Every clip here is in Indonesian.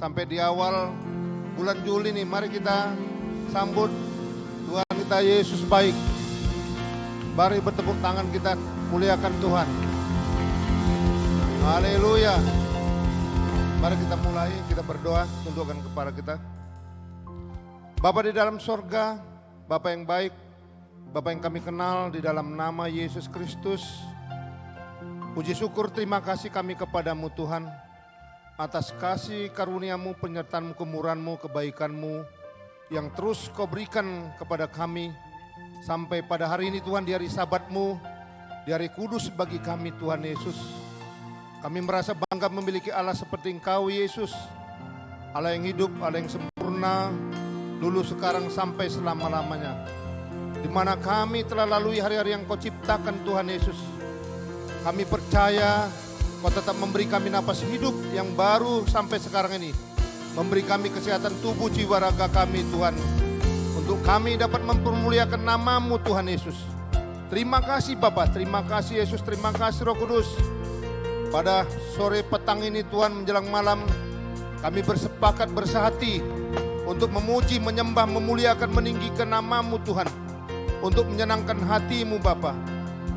sampai di awal bulan Juli nih, mari kita sambut Tuhan kita Yesus baik. Mari bertepuk tangan kita muliakan Tuhan. Haleluya. Mari kita mulai, kita berdoa, tundukkan kepala kita. Bapa di dalam sorga, Bapa yang baik, Bapa yang kami kenal di dalam nama Yesus Kristus. Puji syukur terima kasih kami kepadamu Tuhan, atas kasih karuniamu, penyertaan-Mu, kemurahan-Mu, kebaikan-Mu yang terus Kau berikan kepada kami. Sampai pada hari ini Tuhan, di hari Sabat-Mu, di hari kudus bagi kami Tuhan Yesus. Kami merasa bangga memiliki Allah seperti Engkau Yesus, Allah yang hidup, Allah yang sempurna, dulu sekarang sampai selama-lamanya. Di mana kami telah lalui hari-hari yang Kau ciptakan Tuhan Yesus. Kami percaya Kau tetap memberi kami napas hidup yang baru sampai sekarang ini. Memberi kami kesehatan tubuh, jiwa, raga kami Tuhan. Untuk kami dapat mempermuliakan nama-Mu Tuhan Yesus. Terima kasih Bapa, terima kasih Yesus, terima kasih Roh Kudus. Pada sore petang ini Tuhan menjelang malam, kami bersepakat bersehati untuk memuji, menyembah, memuliakan, meninggikan nama-Mu Tuhan. Untuk menyenangkan hati-Mu Bapa.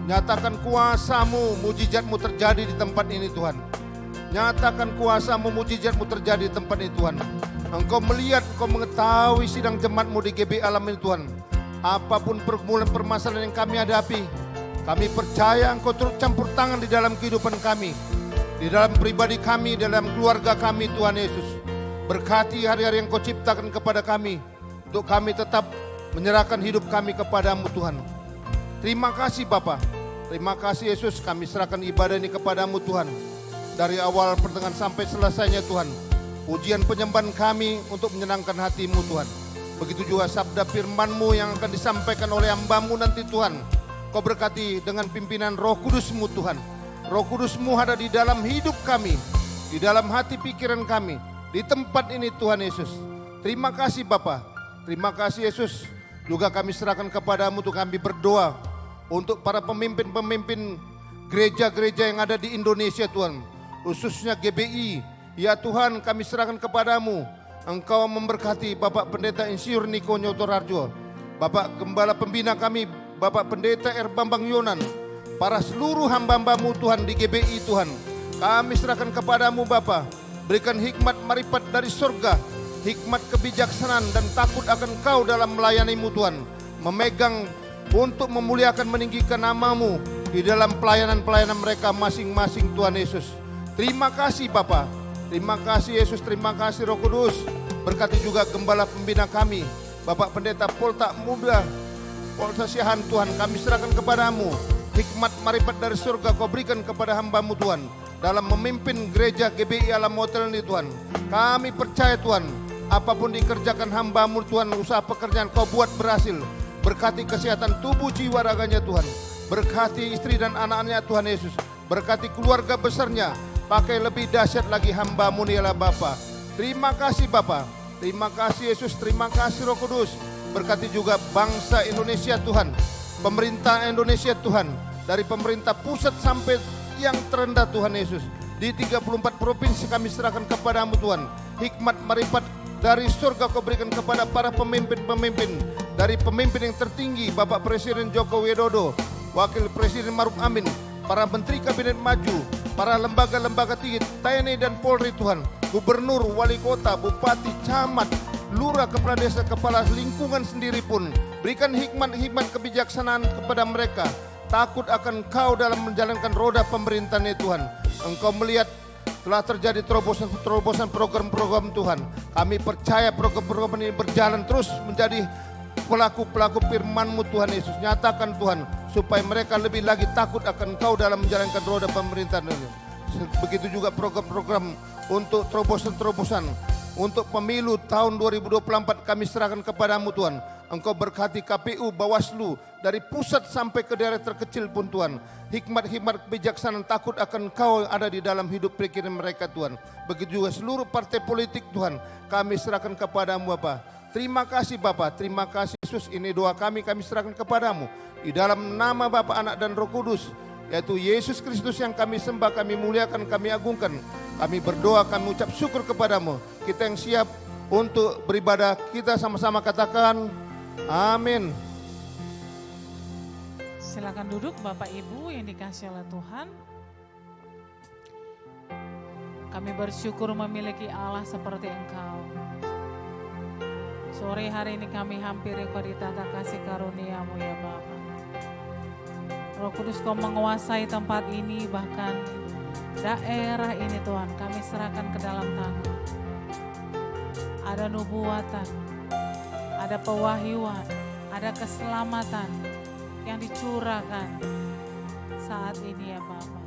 Nyatakan kuasa-Mu, mujizat-Mu terjadi di tempat ini Tuhan. Nyatakan kuasa-Mu, mujizat-Mu terjadi di tempat ini Tuhan. Engkau melihat, Engkau mengetahui sidang jemaat-Mu di GB Alam ini Tuhan. Apapun pergumulan permasalahan yang kami hadapi, kami percaya Engkau turut campur tangan di dalam kehidupan kami, di dalam pribadi kami, di dalam keluarga kami Tuhan Yesus. Berkati hari-hari yang Kau ciptakan kepada kami, untuk kami tetap menyerahkan hidup kami kepadamu Tuhan. Terima kasih Bapa, terima kasih Yesus, kami serahkan ibadah ini kepadamu Tuhan. Dari awal pertengahan sampai selesainya Tuhan, pujian penyembahan kami untuk menyenangkan hati-Mu Tuhan. Begitu juga sabda firman-Mu yang akan disampaikan oleh hamba-Mu nanti Tuhan. Kau berkati dengan pimpinan Roh Kudus-Mu Tuhan. Roh Kudus-Mu ada di dalam hidup kami, di dalam hati pikiran kami, di tempat ini Tuhan Yesus. Terima kasih Bapa, terima kasih Yesus. Juga kami serahkan kepadamu untuk kami berdoa untuk para pemimpin-pemimpin gereja-gereja yang ada di Indonesia Tuhan. Khususnya GBI, ya Tuhan kami serahkan kepadamu. Engkau memberkati Bapak Pendeta Insinyur Niko Nyotorarjo, Bapak Gembala Pembina kami, Bapak Pendeta R. Bambang Yonan, para seluruh hamba-hamba-Mu Tuhan di GBI Tuhan. Kami serahkan kepadamu Bapa. Berikan hikmat marifat dari surga, hikmat kebijaksanaan dan takut akan Kau dalam melayani-Mu Tuhan. Memegang untuk memuliakan meninggikan nama-Mu di dalam pelayanan-pelayanan mereka masing-masing Tuhan Yesus. Terima kasih Bapa, terima kasih Yesus, terima kasih Roh Kudus. Berkati juga Gembala Pembina kami, Bapak Pendeta Polta Muda, Polta Siahan Tuhan, kami serahkan kepadamu. Hikmat marifat dari surga Kau berikan kepada hamba-Mu Tuhan dalam memimpin gereja GBI Alam Hotel ini Tuhan. Kami percaya Tuhan, apapun dikerjakan hamba-Mu Tuhan, usaha pekerjaan Kau buat berhasil. Berkati kesehatan tubuh, jiwa, raganya Tuhan. Berkati istri dan anak-anaknya Tuhan Yesus. Berkati keluarga besarnya. Pakai lebih dahsyat lagi hamba-Mu ni Allah Bapa. Terima kasih Bapa, terima kasih Yesus, terima kasih Roh Kudus. Berkati juga bangsa Indonesia Tuhan, pemerintah Indonesia Tuhan, dari pemerintah pusat sampai yang terendah Tuhan Yesus. Di 34 provinsi kami serahkan kepadamu Tuhan. Hikmat marifat dari surga Kau berikan kepada para pemimpin-pemimpin. Dari pemimpin yang tertinggi Bapak Presiden Joko Widodo, Wakil Presiden Maruf Amin, para Menteri Kabinet Maju, para lembaga-lembaga tinggi TNI dan Polri Tuhan, Gubernur, Wali Kota, Bupati, Camat, Lurah, Kepala Desa, Kepala Lingkungan sendiri pun. Berikan hikmat-hikmat kebijaksanaan kepada mereka. Takut akan Kau dalam menjalankan roda pemerintahan ini Tuhan. Engkau melihat telah terjadi terobosan program-program Tuhan. Kami percaya program-program ini berjalan terus menjadi pelaku-pelaku firman-Mu Tuhan Yesus. Nyatakan Tuhan, supaya mereka lebih lagi takut akan Kau dalam menjalankan roda pemerintahan ini. Begitu juga program-program untuk terobosan-terobosan untuk pemilu tahun 2024 kami serahkan kepadamu Tuhan. Engkau berkati KPU, Bawaslu, dari pusat sampai ke daerah terkecil pun Tuhan. Hikmat-hikmat kebijaksanaan takut akan Kau ada di dalam hidup pikiran mereka Tuhan. Begitu juga seluruh partai politik Tuhan, kami serahkan kepadamu Bapa. Terima kasih Bapa, terima kasih Yesus. Ini doa kami serahkan kepadamu. Di dalam nama Bapa, Anak dan Roh Kudus, yaitu Yesus Kristus yang kami sembah, kami muliakan, kami agungkan. Kami berdoa, kami ucap syukur kepadamu. Kita yang siap untuk beribadah, kita sama-sama katakan amin. Silakan duduk Bapak Ibu yang dikasihi oleh Tuhan. Kami bersyukur memiliki Allah seperti Engkau. Sore hari ini kami hampiri Kau di tata kasih karunia-Mu ya Bapa. Roh Kudus Kau menguasai tempat ini, bahkan daerah ini Tuhan kami serahkan ke dalam tangan. Ada nubuatan, ada pewahyuan, ada keselamatan yang dicurahkan saat ini ya Bapa.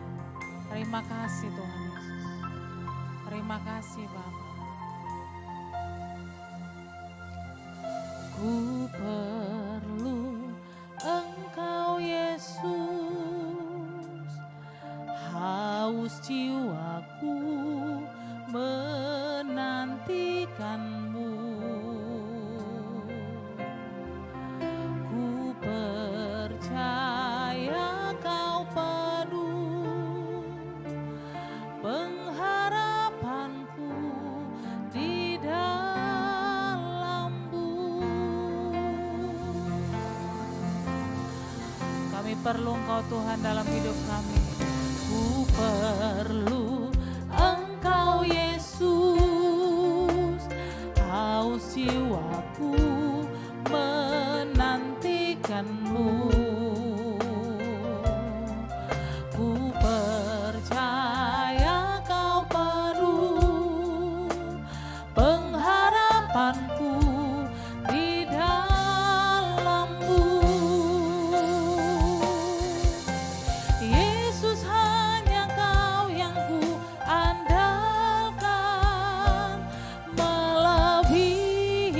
Terima kasih Tuhan Yesus. Terima kasih Bapa. Ku perlu Engkau Yesus, haus jiwaku menantikan-Mu. Ku percaya Kau penuh pengharapanku di dalam-Mu. Kami perlu Engkau Tuhan dalam hidup kami. Ku perlu Engkau Yesus, haus jiwaku menantikan-Mu. Ku percaya Kau penuh pengharapanku di dalam-Mu. Yesus, hanya Kau yang ku andalkan, melebihi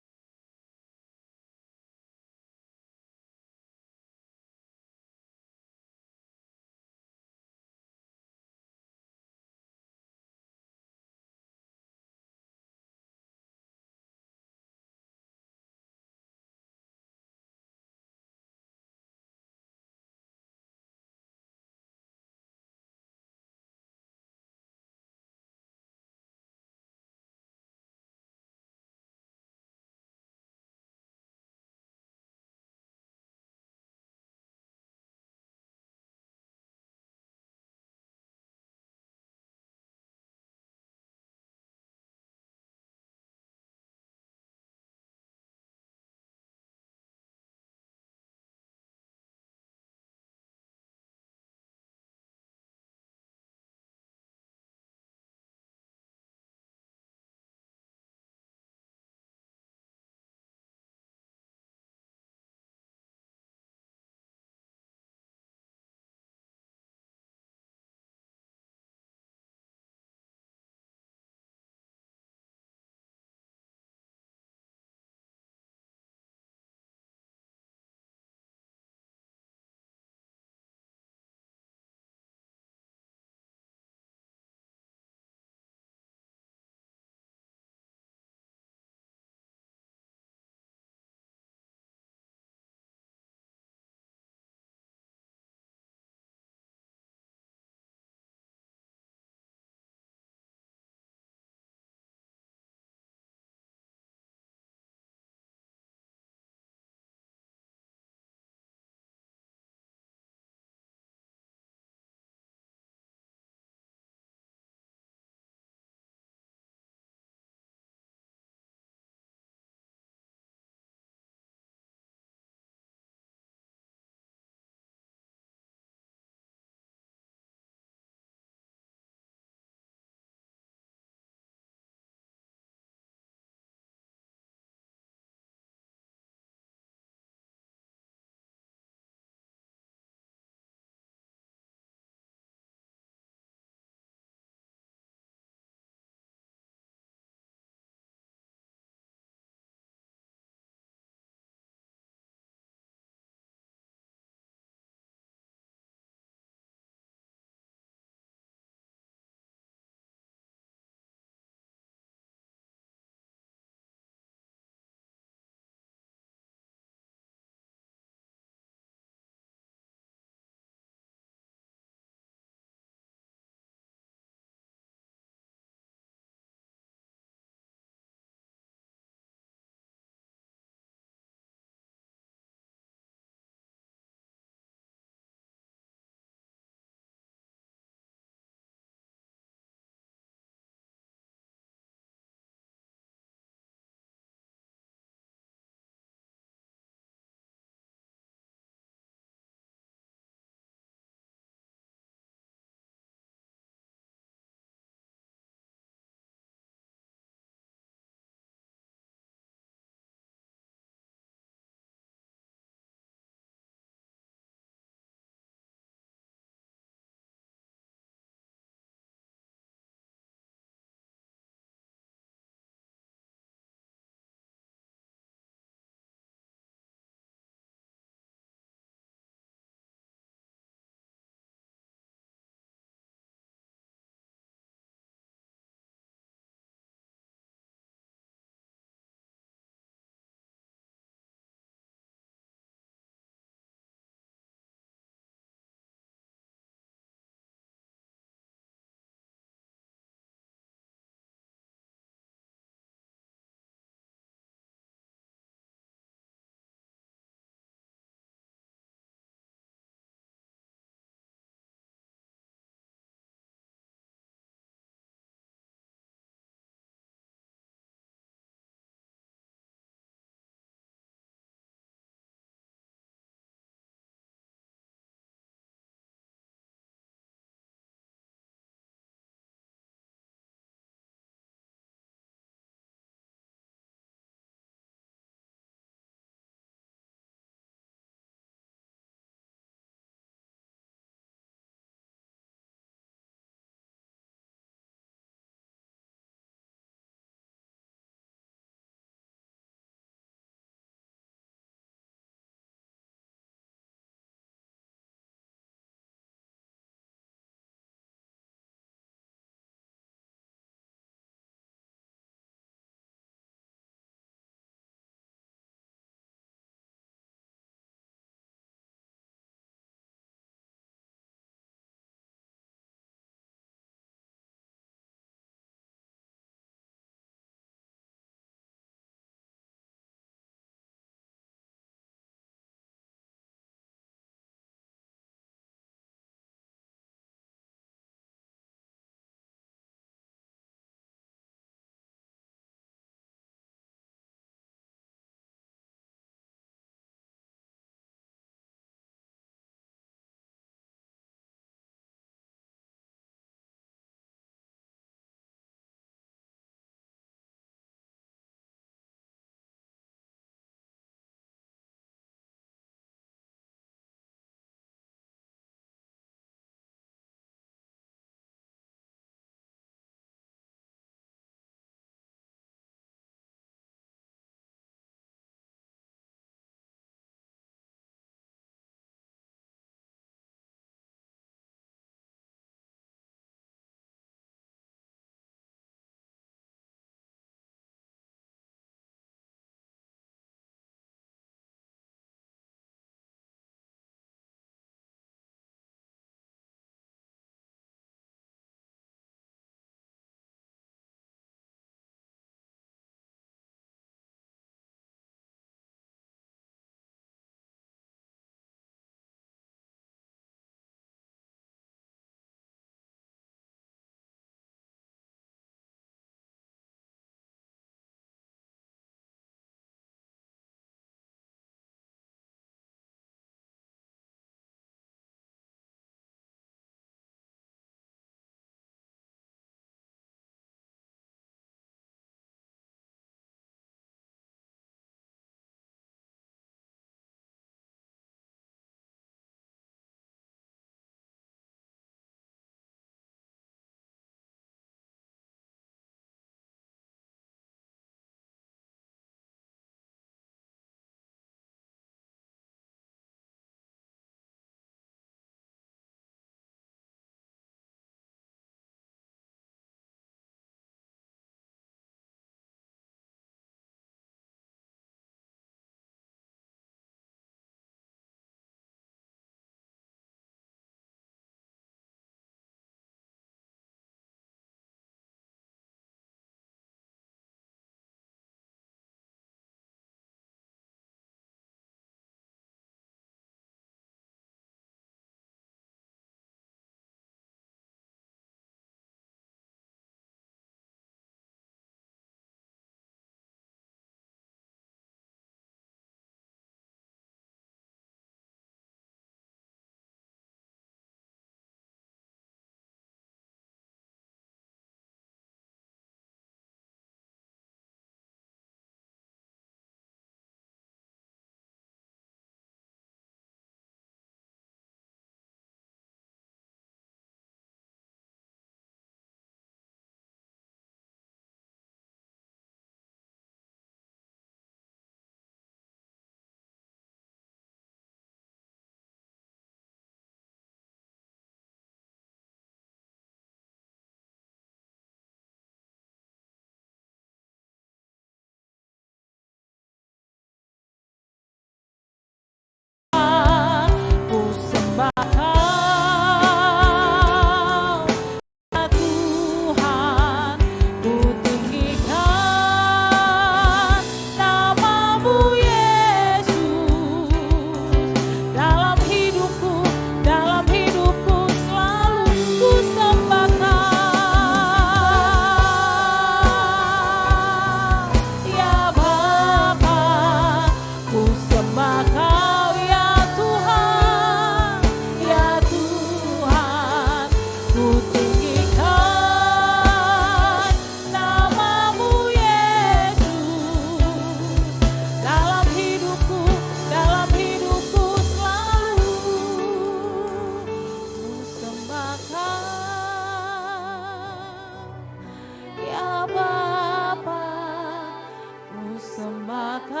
sembah Kau,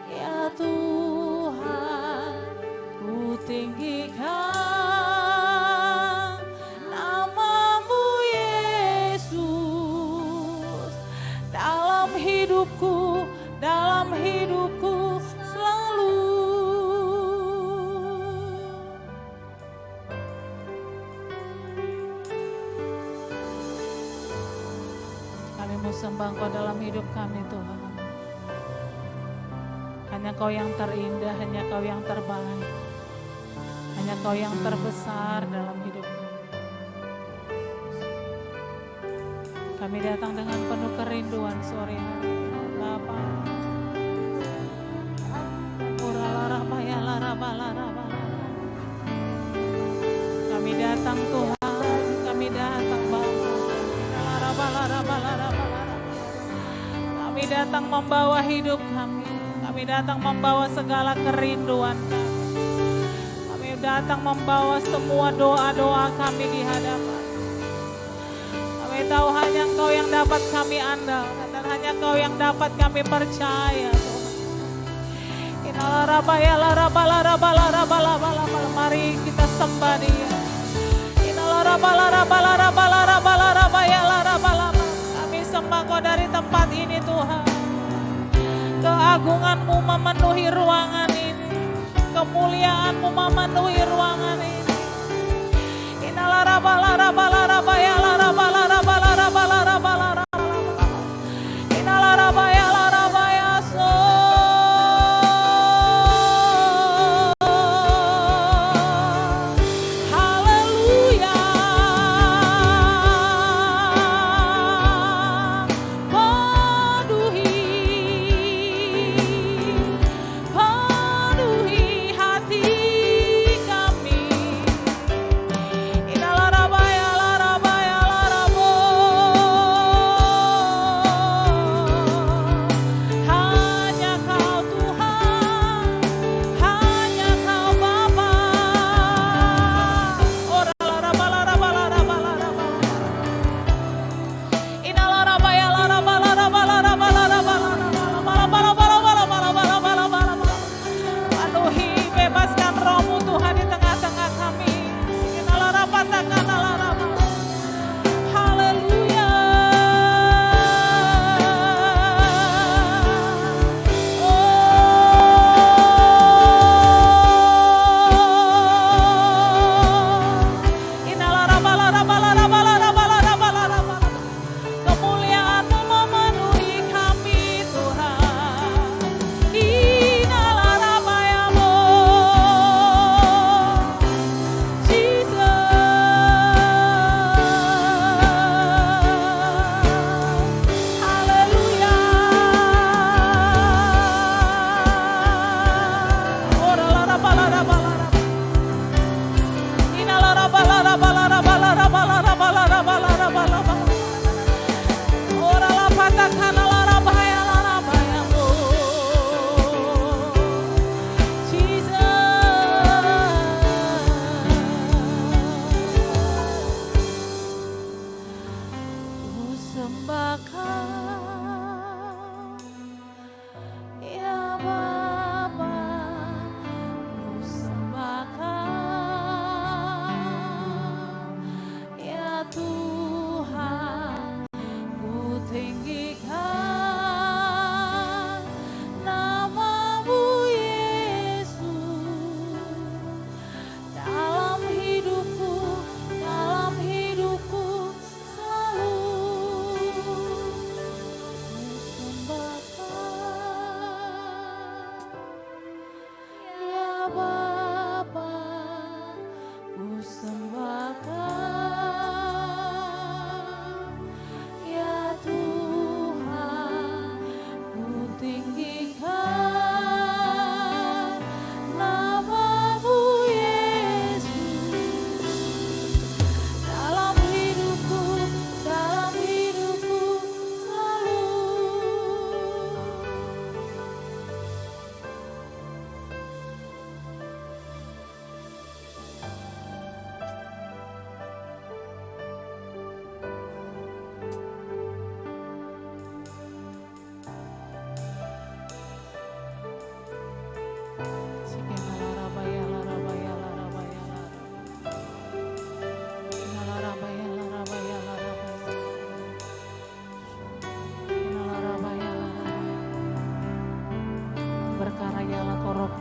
ya Tuhan, ku tinggikan nama-Mu Yesus dalam hidupku selalu. Kami mau sembah Kau dalam hidup kami Tuhan. Hanya Kau yang terindah, hanya Kau yang terbaik, hanya Kau yang terbesar dalam hidup kami. Kami datang dengan penuh kerinduan sore hari Bapa. Kami datang Tuhan, kami datang Bapa. Kami datang membawa hidup kami datang membawa segala kerinduan kami. Kami datang membawa semua doa-doa kami di hadapan. Kami tahu hanya Engkau yang dapat kami andalkan dan hanya Engkau yang dapat kami percaya Tuhan. Mari kita sembah Dia. Kami sembah Kau dari tempat ini Tuhan. Keagungan-Mu memenuhi ruangan ini, kemuliaan-Mu memenuhi ruangan ini.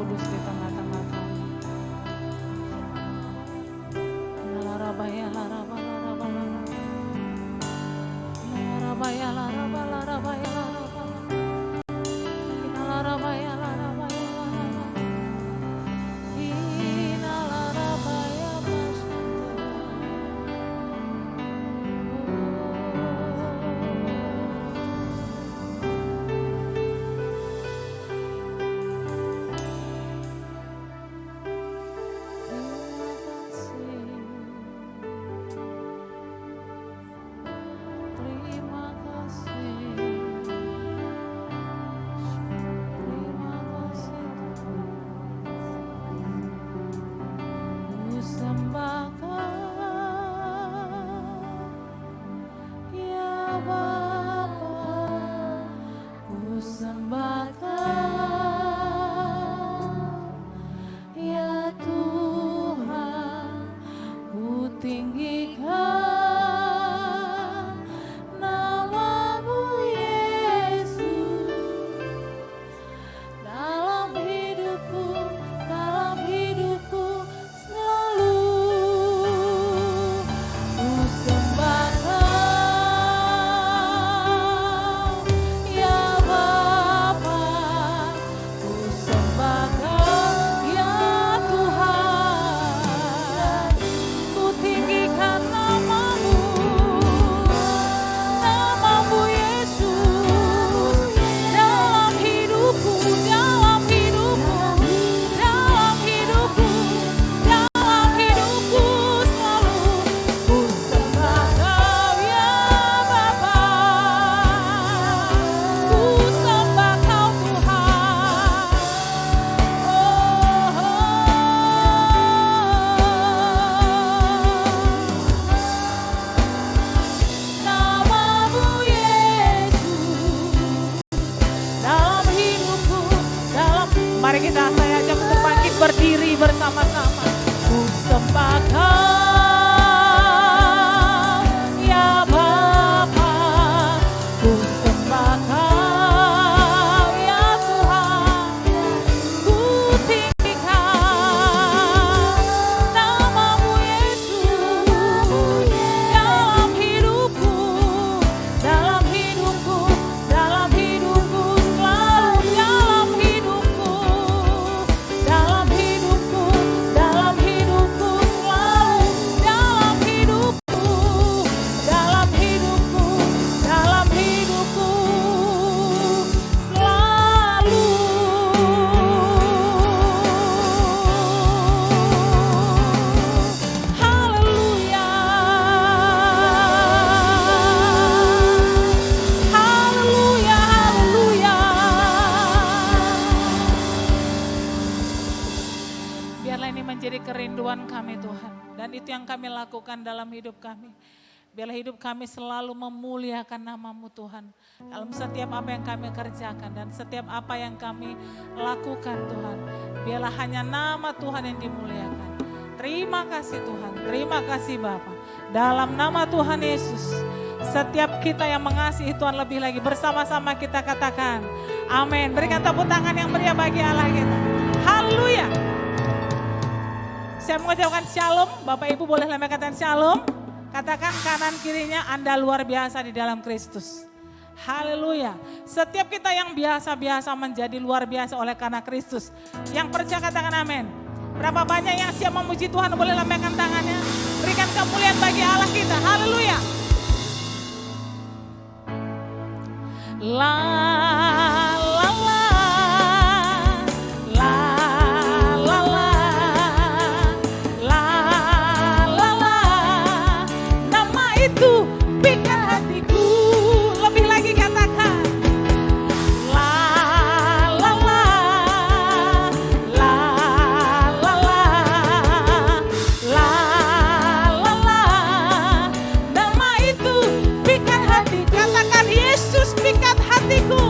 Kudus di tengah-tengah kami. Larabaya larabaya larabaya larabaya larabaya larabaya larabaya Mari kita saya ajak untuk bangkit berdiri bersama-sama. Ku sembah Kau, ya Bapa. Ku sembah Kau, ya Tuhan. Ku tinggikan nama-Mu Yesus dalam hidupku, dalam hidupku, dalam hidupku, selalu dalam hidupku, dalam hidupku, dalam hidupku, selalu dalam hidupku, dalam hidupku, dalam hidupku, selalu. Haleluya, haleluya, haleluya. Biarlah ini menjadi kerinduan kami Tuhan. Dan itu yang kami lakukan dalam hidup kami. Biarlah hidup kami selalu memuliakan nama-Mu Tuhan. Dalam setiap apa yang kami kerjakan dan setiap apa yang kami lakukan Tuhan. Biarlah hanya nama Tuhan yang dimuliakan. Terima kasih Tuhan, terima kasih Bapa. Dalam nama Tuhan Yesus, setiap kita yang mengasihi Tuhan lebih lagi bersama-sama kita katakan amin. Berikan tepuk tangan yang meriah bagi Allah kita. Haleluya. Saya mengucapkan shalom, Bapak Ibu boleh katakan shalom. Katakan kanan kirinya Anda luar biasa di dalam Kristus. Haleluya. Setiap kita yang biasa-biasa menjadi luar biasa oleh karena Kristus. Yang percaya katakan amin. Berapa banyak yang siap memuji Tuhan boleh lambaikan tangannya. Berikan kemuliaan bagi Allah kita. Haleluya. La la la la la la la la la. Nama itu pikat hatiku. Lebih lagi katakan la la la la la la la la la. Nama itu pikat hati. Katakan Yesus pikat hatiku.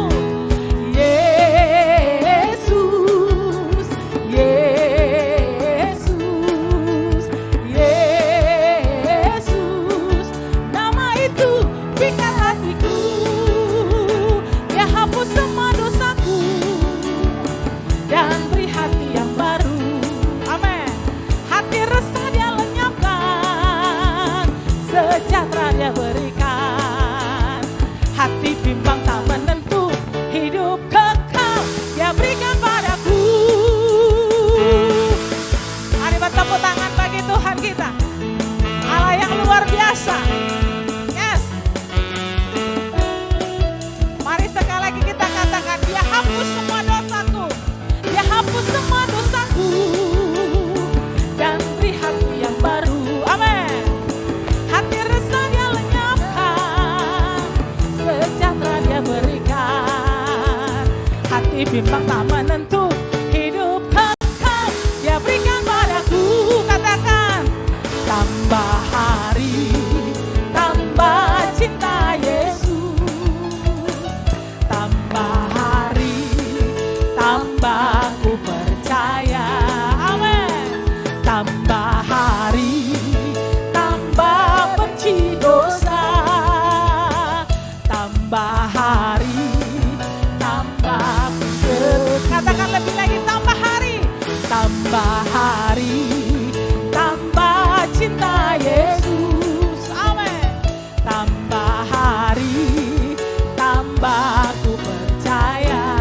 bimbang tak menentu, hidup kekal Dia berikan padaku. Katakan, tambah hari, tambah cinta Yesus, tambah hari, tambah ku percaya. Amin. Tambah hari, tambah benci dosa, tambah hari, tambah katakan lebih lagi, tambah hari, tambah hari, tambah cinta Yesus. Amin. Tambah hari, tambah ku percaya.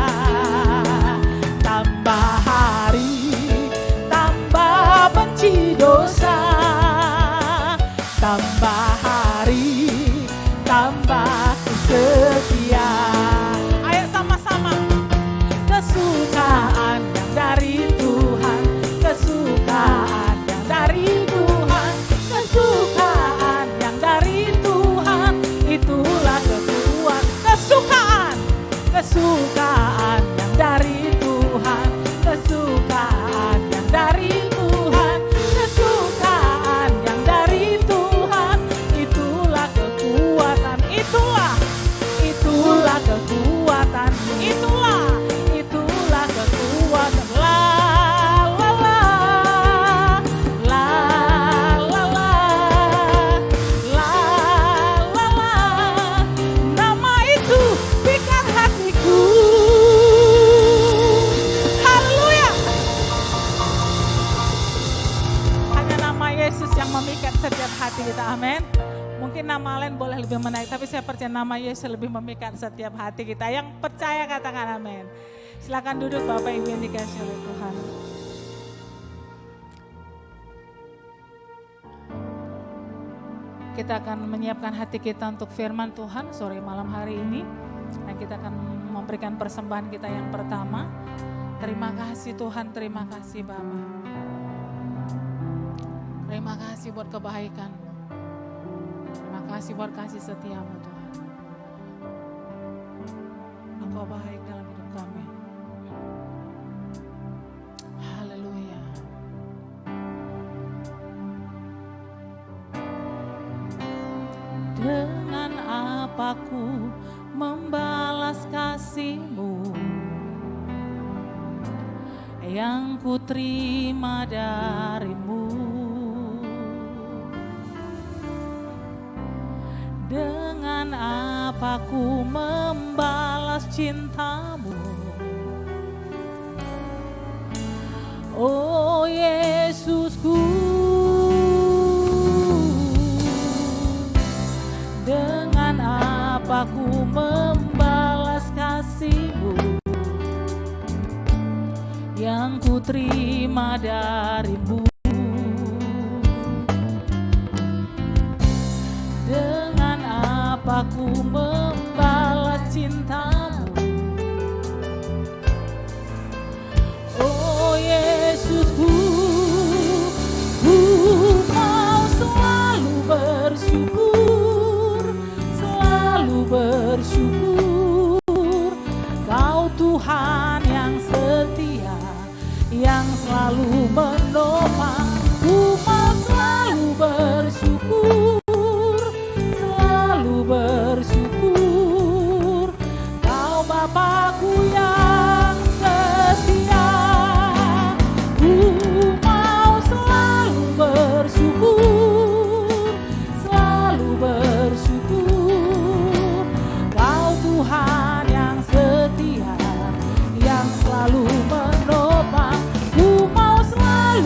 Tambah hari, tambah benci dosa, tambah hari, tambah ku setia. Ayo sama-sama. Kesukaan yang dari Tuhan, kesukaan yang dari Tuhan, kesukaan yang dari Tuhan, itulah kekuatan. Kesukaan, kesukaan yang dari Tuhan, kesukaan yang dari Tuhan, kesukaan yang dari Tuhan, itulah kekuatan, itulah kekuatan, itulah kekuatan. La la la, la la la, la la la. Nama itu pikat hatiku. Haleluya. Hanya nama Yesus yang memikat setiap hati kita. Amin. Mungkin nama lain boleh lebih menarik, tapi saya percaya nama Yesus lebih memikat setiap hati kita. Yang percaya katakan amin. Silakan duduk Bapak Ibu yang dikasihi oleh Tuhan. Kita akan menyiapkan hati kita untuk firman Tuhan sore malam hari ini. Dan kita akan memberikan persembahan kita yang pertama. Terima kasih Tuhan, terima kasih Bapa. Terima kasih buat kebaikan-Mu. Terima kasih buat kasih setia-Mu Tuhan. Engkau baik dalam hidup kami. Haleluya. Dengan apa ku membalas kasih-Mu yang ku terima dari-Mu? Dengan apa ku membalas cinta-Mu? Oh Yesusku, dengan apa ku membalas kasih-Mu yang ku terima dari-Mu? Dengan apa ku membalas cinta-Mu? Oh Yesusku, ku mau selalu bersyukur, selalu bersyukur. Kau Tuhan yang setia, yang selalu menopang. Ku mau selalu bersyukur, bersyukur. Kau Bapakku yang setia, ku mau selalu bersyukur, selalu bersyukur. Kau Tuhan yang setia, yang selalu menopang. Ku mau selalu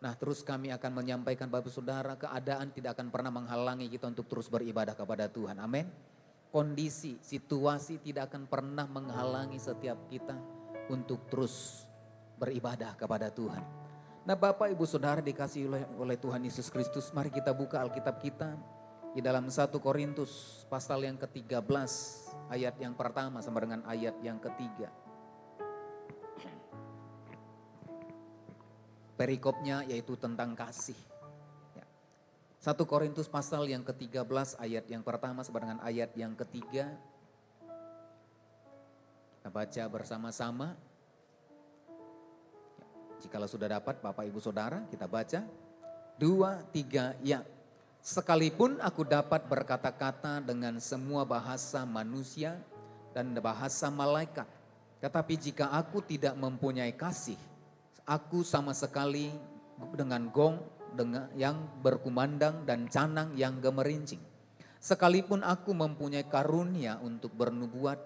Nah, terus kami akan menyampaikan Bapak Saudara, keadaan tidak akan pernah menghalangi kita untuk terus beribadah kepada Tuhan. Amin. Kondisi, situasi tidak akan pernah menghalangi setiap kita untuk terus beribadah kepada Tuhan. Nah, Bapak Ibu Saudara dikasihi oleh Tuhan Yesus Kristus, mari kita buka Alkitab kita di dalam 1 Korintus pasal yang ke-13 ayat yang pertama sama dengan ayat yang ketiga. Perikopnya yaitu tentang kasih. 1 Korintus pasal yang ke-13 ayat yang pertama sama dengan ayat yang ketiga. Kita baca bersama-sama. Jikalau sudah dapat Bapak Ibu Saudara, kita baca. 2, 3, ya. Sekalipun aku dapat berkata-kata dengan semua bahasa manusia dan bahasa malaikat. Tetapi jika aku tidak mempunyai kasih, aku sama sekali dengan gong yang berkumandang dan canang yang gemerincing. Sekalipun aku mempunyai karunia untuk bernubuat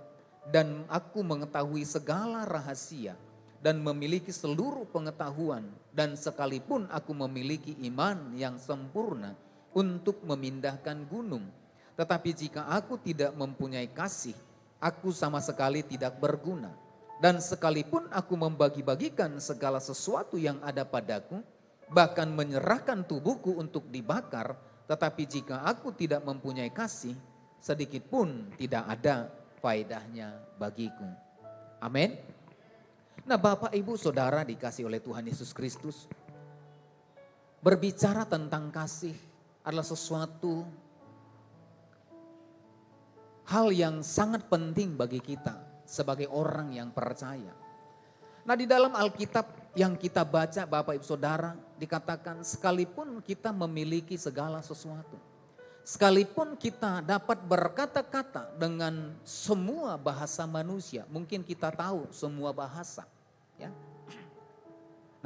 dan aku mengetahui segala rahasia dan memiliki seluruh pengetahuan, dan sekalipun aku memiliki iman yang sempurna untuk memindahkan gunung. Tetapi jika aku tidak mempunyai kasih, aku sama sekali tidak berguna. Dan sekalipun aku membagi-bagikan segala sesuatu yang ada padaku, bahkan menyerahkan tubuhku untuk dibakar, tetapi jika aku tidak mempunyai kasih, sedikit pun tidak ada faedahnya bagiku. Amin. Nah, Bapak Ibu Saudara dikasih oleh Tuhan Yesus Kristus, berbicara tentang kasih adalah sesuatu hal yang sangat penting bagi kita sebagai orang yang percaya. Nah, di dalam Alkitab yang kita baca Bapak Ibu Saudara dikatakan sekalipun kita memiliki segala sesuatu, sekalipun kita dapat berkata-kata dengan semua bahasa manusia, mungkin kita tahu semua bahasa, ya.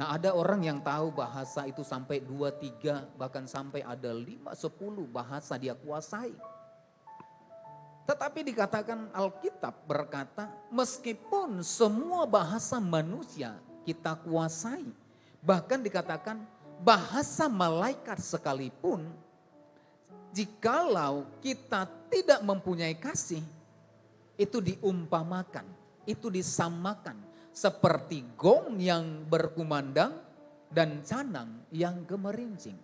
Nah, ada orang yang tahu bahasa itu sampai 2, 3, bahkan sampai ada 5, 10 bahasa dia kuasai. Tetapi dikatakan Alkitab berkata, meskipun semua bahasa manusia kita kuasai, bahkan dikatakan bahasa malaikat sekalipun, jikalau kita tidak mempunyai kasih, itu diumpamakan, itu disamakan seperti gong yang berkumandang dan canang yang gemerincing.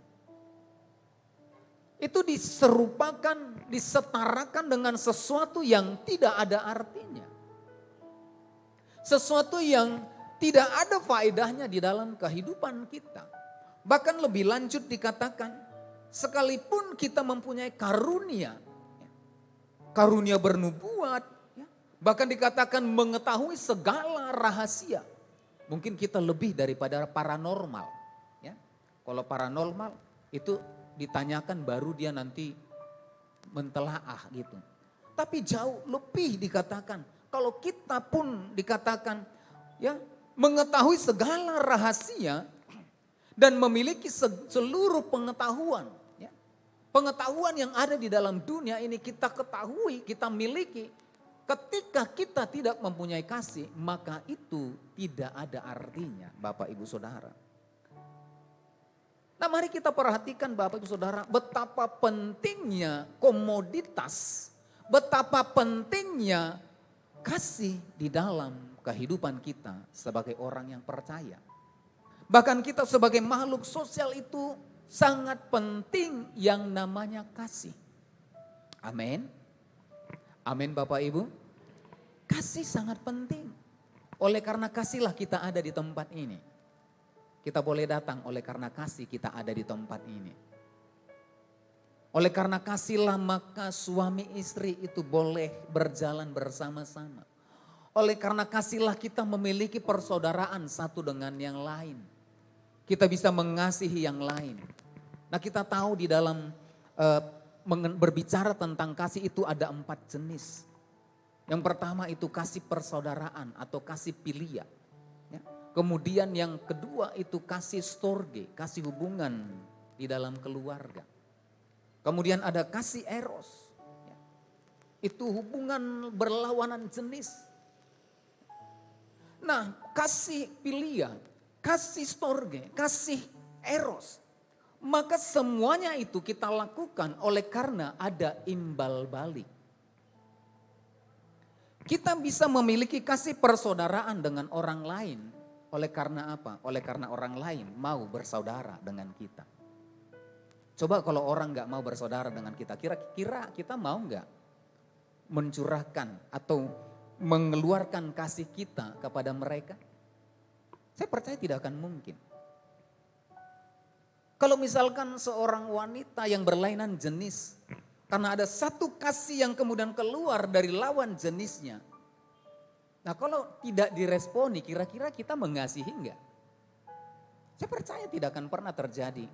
Itu diserupakan, disetarakan dengan sesuatu yang tidak ada artinya. Sesuatu yang tidak ada faedahnya di dalam kehidupan kita. Bahkan lebih lanjut dikatakan, sekalipun kita mempunyai karunia, karunia bernubuat, bahkan dikatakan mengetahui segala rahasia. Mungkin kita lebih daripada paranormal. Ya. Kalau paranormal itu ditanyakan baru dia nanti mentelaah gitu. Tapi jauh lebih dikatakan, kalau kita pun dikatakan ya mengetahui segala rahasia dan memiliki seluruh pengetahuan. Ya. Pengetahuan yang ada di dalam dunia ini kita ketahui, kita miliki. Ketika kita tidak mempunyai kasih, maka itu tidak ada artinya, Bapak Ibu Saudara. Nah, mari kita perhatikan Bapak Ibu Saudara, betapa pentingnya komoditas, betapa pentingnya kasih di dalam kehidupan kita sebagai orang yang percaya. Bahkan kita sebagai makhluk sosial itu sangat penting yang namanya kasih. Amin. Amin Bapak Ibu. Kasih sangat penting. Oleh karena kasihlah kita ada di tempat ini. Kita boleh datang oleh karena kasih kita ada di tempat ini. Oleh karena kasihlah maka suami istri itu boleh berjalan bersama-sama. Oleh karena kasihlah kita memiliki persaudaraan satu dengan yang lain. Kita bisa mengasihi yang lain. Nah, kita tahu di dalam berbicara tentang kasih itu ada 4 jenis. Yang pertama itu kasih persaudaraan atau kasih filia. Ya. Kemudian yang kedua itu kasih storge, kasih hubungan di dalam keluarga. Kemudian ada kasih eros. Ya. Itu hubungan berlawanan jenis. Nah, kasih filia, kasih storge, kasih eros. Maka semuanya itu kita lakukan oleh karena ada imbal balik. Kita bisa memiliki kasih persaudaraan dengan orang lain. Oleh karena apa? Oleh karena orang lain mau bersaudara dengan kita. Coba kalau orang gak mau bersaudara dengan kita, kira-kira kita mau gak mencurahkan atau mengeluarkan kasih kita kepada mereka? Saya percaya tidak akan mungkin. Kalau misalkan seorang wanita yang berlainan jenis, karena ada satu kasih yang kemudian keluar dari lawan jenisnya. Nah kalau tidak diresponi, kira-kira kita mengasihi enggak? Saya percaya tidak akan pernah terjadi.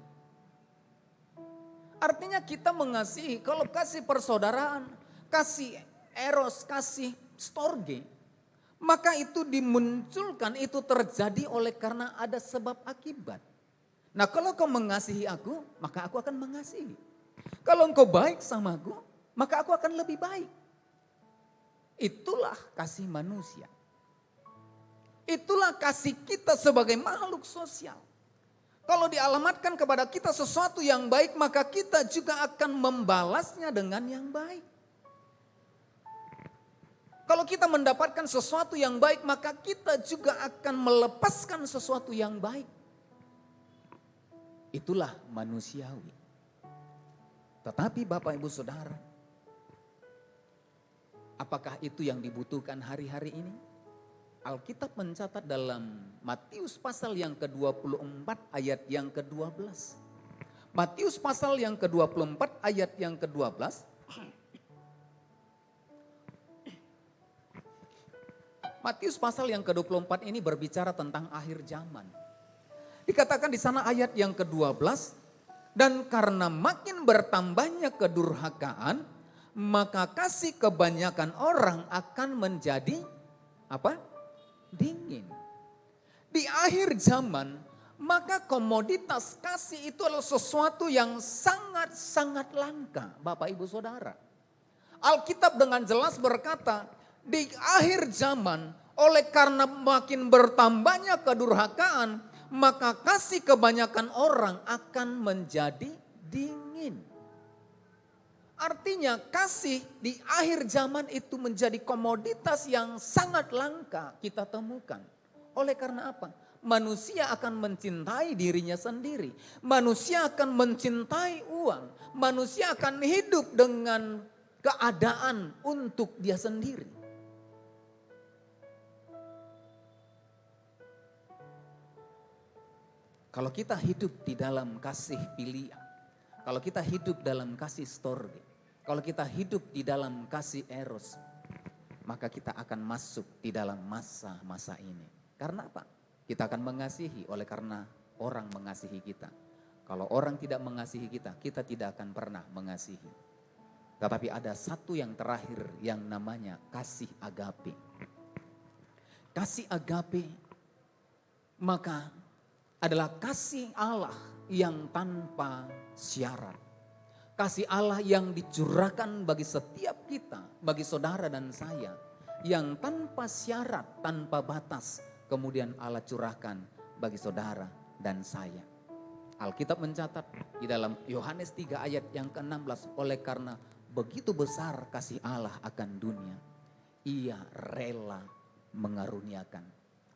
Artinya kita mengasihi, kalau kasih persaudaraan, kasih eros, kasih storge, maka itu dimunculkan, itu terjadi oleh karena ada sebab akibat. Nah kalau kau mengasihi aku, maka aku akan mengasihi. Kalau engkau baik sama aku, maka aku akan lebih baik. Itulah kasih manusia. Itulah kasih kita sebagai makhluk sosial. Kalau dialamatkan kepada kita sesuatu yang baik, maka kita juga akan membalasnya dengan yang baik. Kalau kita mendapatkan sesuatu yang baik, maka kita juga akan melepaskan sesuatu yang baik. Itulah manusiawi. Tetapi Bapak Ibu Saudara, apakah itu yang dibutuhkan hari-hari ini? Alkitab mencatat dalam Matius pasal yang ke-24 ayat yang ke-12. Matius pasal yang ke-24 ayat yang ke-12. Matius pasal yang ke-24 ini berbicara tentang akhir zaman. Dikatakan di sana ayat yang ke-12, dan karena makin bertambahnya kedurhakaan, maka kasih kebanyakan orang akan menjadi apa? Dingin. Di akhir zaman, maka komoditas kasih itu adalah sesuatu yang sangat-sangat langka, Bapak Ibu Saudara. Alkitab dengan jelas berkata, di akhir zaman, oleh karena makin bertambahnya kedurhakaan, maka kasih kebanyakan orang akan menjadi dingin. Artinya kasih di akhir zaman itu menjadi komoditas yang sangat langka kita temukan. Oleh karena apa? Manusia akan mencintai dirinya sendiri. Manusia akan mencintai uang. Manusia akan hidup dengan keadaan untuk dia sendiri. Kalau kita hidup di dalam kasih pilihan, kalau kita hidup dalam kasih storge, kalau kita hidup di dalam kasih eros, maka kita akan masuk di dalam masa-masa ini. Karena apa? Kita akan mengasihi oleh karena orang mengasihi kita. Kalau orang tidak mengasihi kita, kita tidak akan pernah mengasihi. Tetapi ada satu yang terakhir yang namanya kasih agape. Kasih agape maka adalah kasih Allah yang tanpa syarat. Kasih Allah yang dicurahkan bagi setiap kita, bagi saudara dan saya. Yang tanpa syarat, tanpa batas. Kemudian Allah curahkan bagi saudara dan saya. Alkitab mencatat di dalam Yohanes 3 ayat yang ke-16. Oleh karena begitu besar kasih Allah akan dunia. Ia rela mengaruniakan.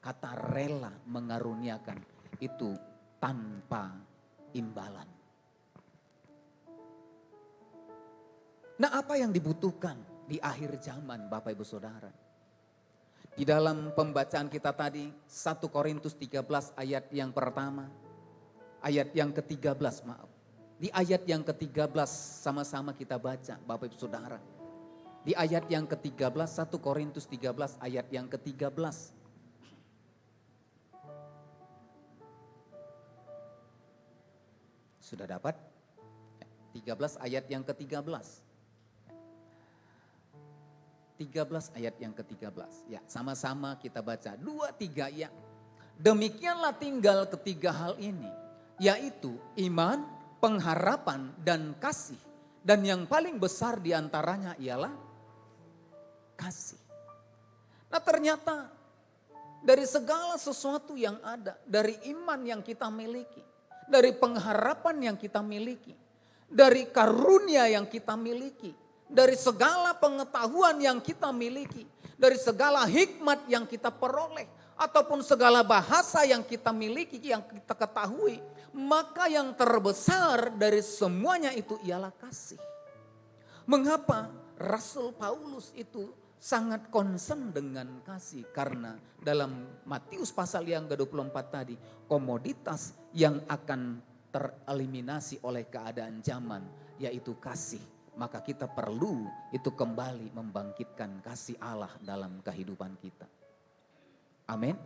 Kata rela mengaruniakan itu tanpa imbalan. Nah apa yang dibutuhkan di akhir zaman Bapak Ibu Saudara? Di dalam pembacaan kita tadi 1 Korintus 13 ayat yang pertama. Ayat yang ke-13 maaf. Di ayat yang ke-13 sama-sama kita baca Bapak Ibu Saudara. Di ayat yang ke-13 1 Korintus 13 ayat yang ke-13. Sudah dapat? 13 ayat yang ke-13. 13 ayat yang ke-13. Ya, sama-sama kita baca. 2, 3 ya. Demikianlah tinggal ketiga hal ini. Yaitu iman, pengharapan, dan kasih. Dan yang paling besar diantaranya ialah kasih. Nah ternyata dari segala sesuatu yang ada. Dari iman yang kita miliki. dari pengharapan yang kita miliki, dari karunia yang kita miliki, dari segala pengetahuan yang kita miliki, dari segala hikmat yang kita peroleh, ataupun segala bahasa yang kita miliki, yang kita ketahui, maka yang terbesar dari semuanya itu ialah kasih. Mengapa Rasul Paulus itu sangat concern dengan kasih? Karena dalam Matius pasal yang ke-24 tadi, komoditas yang akan tereliminasi oleh keadaan zaman yaitu kasih. Maka kita perlu itu kembali membangkitkan kasih Allah dalam kehidupan kita. Amin.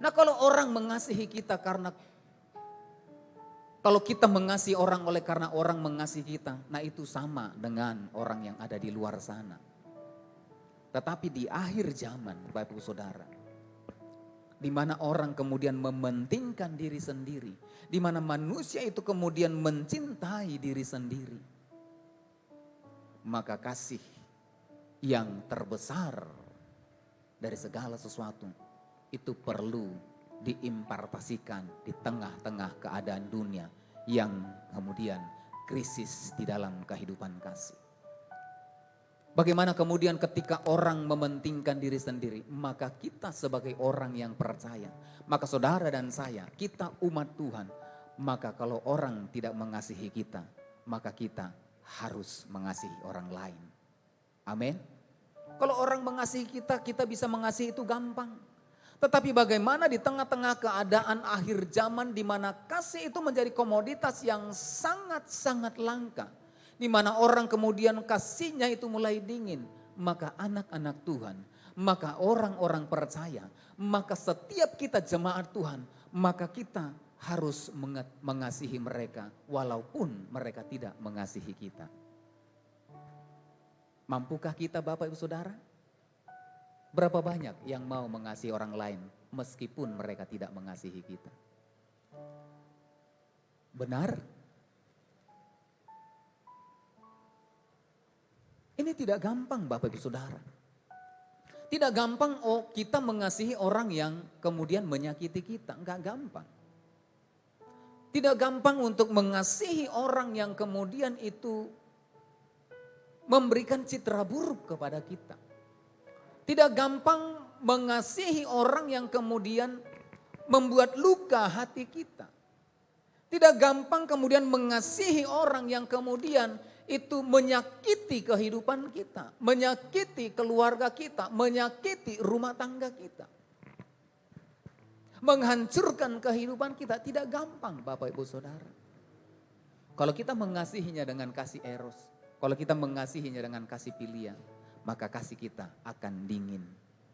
Nah, kalau orang mengasihi kita kalau kita mengasihi orang oleh karena orang mengasihi kita, nah itu sama dengan orang yang ada di luar sana. Tetapi di akhir zaman, Bapak Ibu Saudara, di mana orang kemudian mementingkan diri sendiri, di mana manusia itu kemudian mencintai diri sendiri, maka kasih yang terbesar dari segala sesuatu itu perlu diimpartasikan di tengah-tengah keadaan dunia yang kemudian krisis di dalam kehidupan kasih. Bagaimana kemudian ketika orang mementingkan diri sendiri, maka kita sebagai orang yang percaya, maka saudara dan saya, kita umat Tuhan, maka kalau orang tidak mengasihi kita, maka kita harus mengasihi orang lain. Amin. Kalau orang mengasihi kita, kita bisa mengasihi itu gampang. Tetapi bagaimana di tengah-tengah keadaan akhir zaman di mana kasih itu menjadi komoditas yang sangat-sangat langka. Di mana orang kemudian kasihnya itu mulai dingin. Maka anak-anak Tuhan, maka orang-orang percaya, maka setiap kita jemaat Tuhan, maka kita harus mengasihi mereka walaupun mereka tidak mengasihi kita. Mampukah kita Bapak Ibu Saudara? Berapa banyak yang mau mengasihi orang lain meskipun mereka tidak mengasihi kita? Benar? Ini tidak gampang Bapak Ibu Saudara. Tidak gampang kita mengasihi orang yang kemudian menyakiti kita. Enggak gampang. Tidak gampang untuk mengasihi orang yang kemudian itu memberikan citra buruk kepada kita. Tidak gampang mengasihi orang yang kemudian membuat luka hati kita. Tidak gampang kemudian mengasihi orang yang kemudian itu menyakiti kehidupan kita, menyakiti keluarga kita, menyakiti rumah tangga kita. Menghancurkan kehidupan kita tidak gampang Bapak Ibu Saudara. Kalau kita mengasihinya dengan kasih eros, kalau kita mengasihinya dengan kasih pilihan, maka kasih kita akan dingin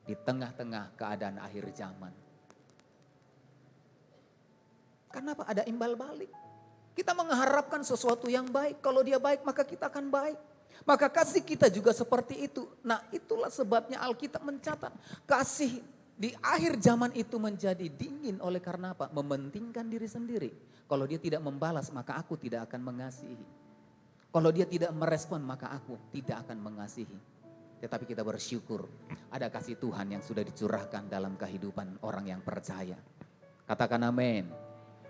di tengah-tengah keadaan akhir zaman. Karena apa? Ada imbal balik. Kita mengharapkan sesuatu yang baik. Kalau dia baik maka kita akan baik. Maka kasih kita juga seperti itu. Nah itulah sebabnya Alkitab mencatat. Kasih di akhir zaman itu menjadi dingin oleh karena apa? Mementingkan diri sendiri. Kalau dia tidak membalas maka aku tidak akan mengasihi. Kalau dia tidak merespon maka aku tidak akan mengasihi. Tetapi kita bersyukur ada kasih Tuhan yang sudah dicurahkan dalam kehidupan orang yang percaya. Katakan amin.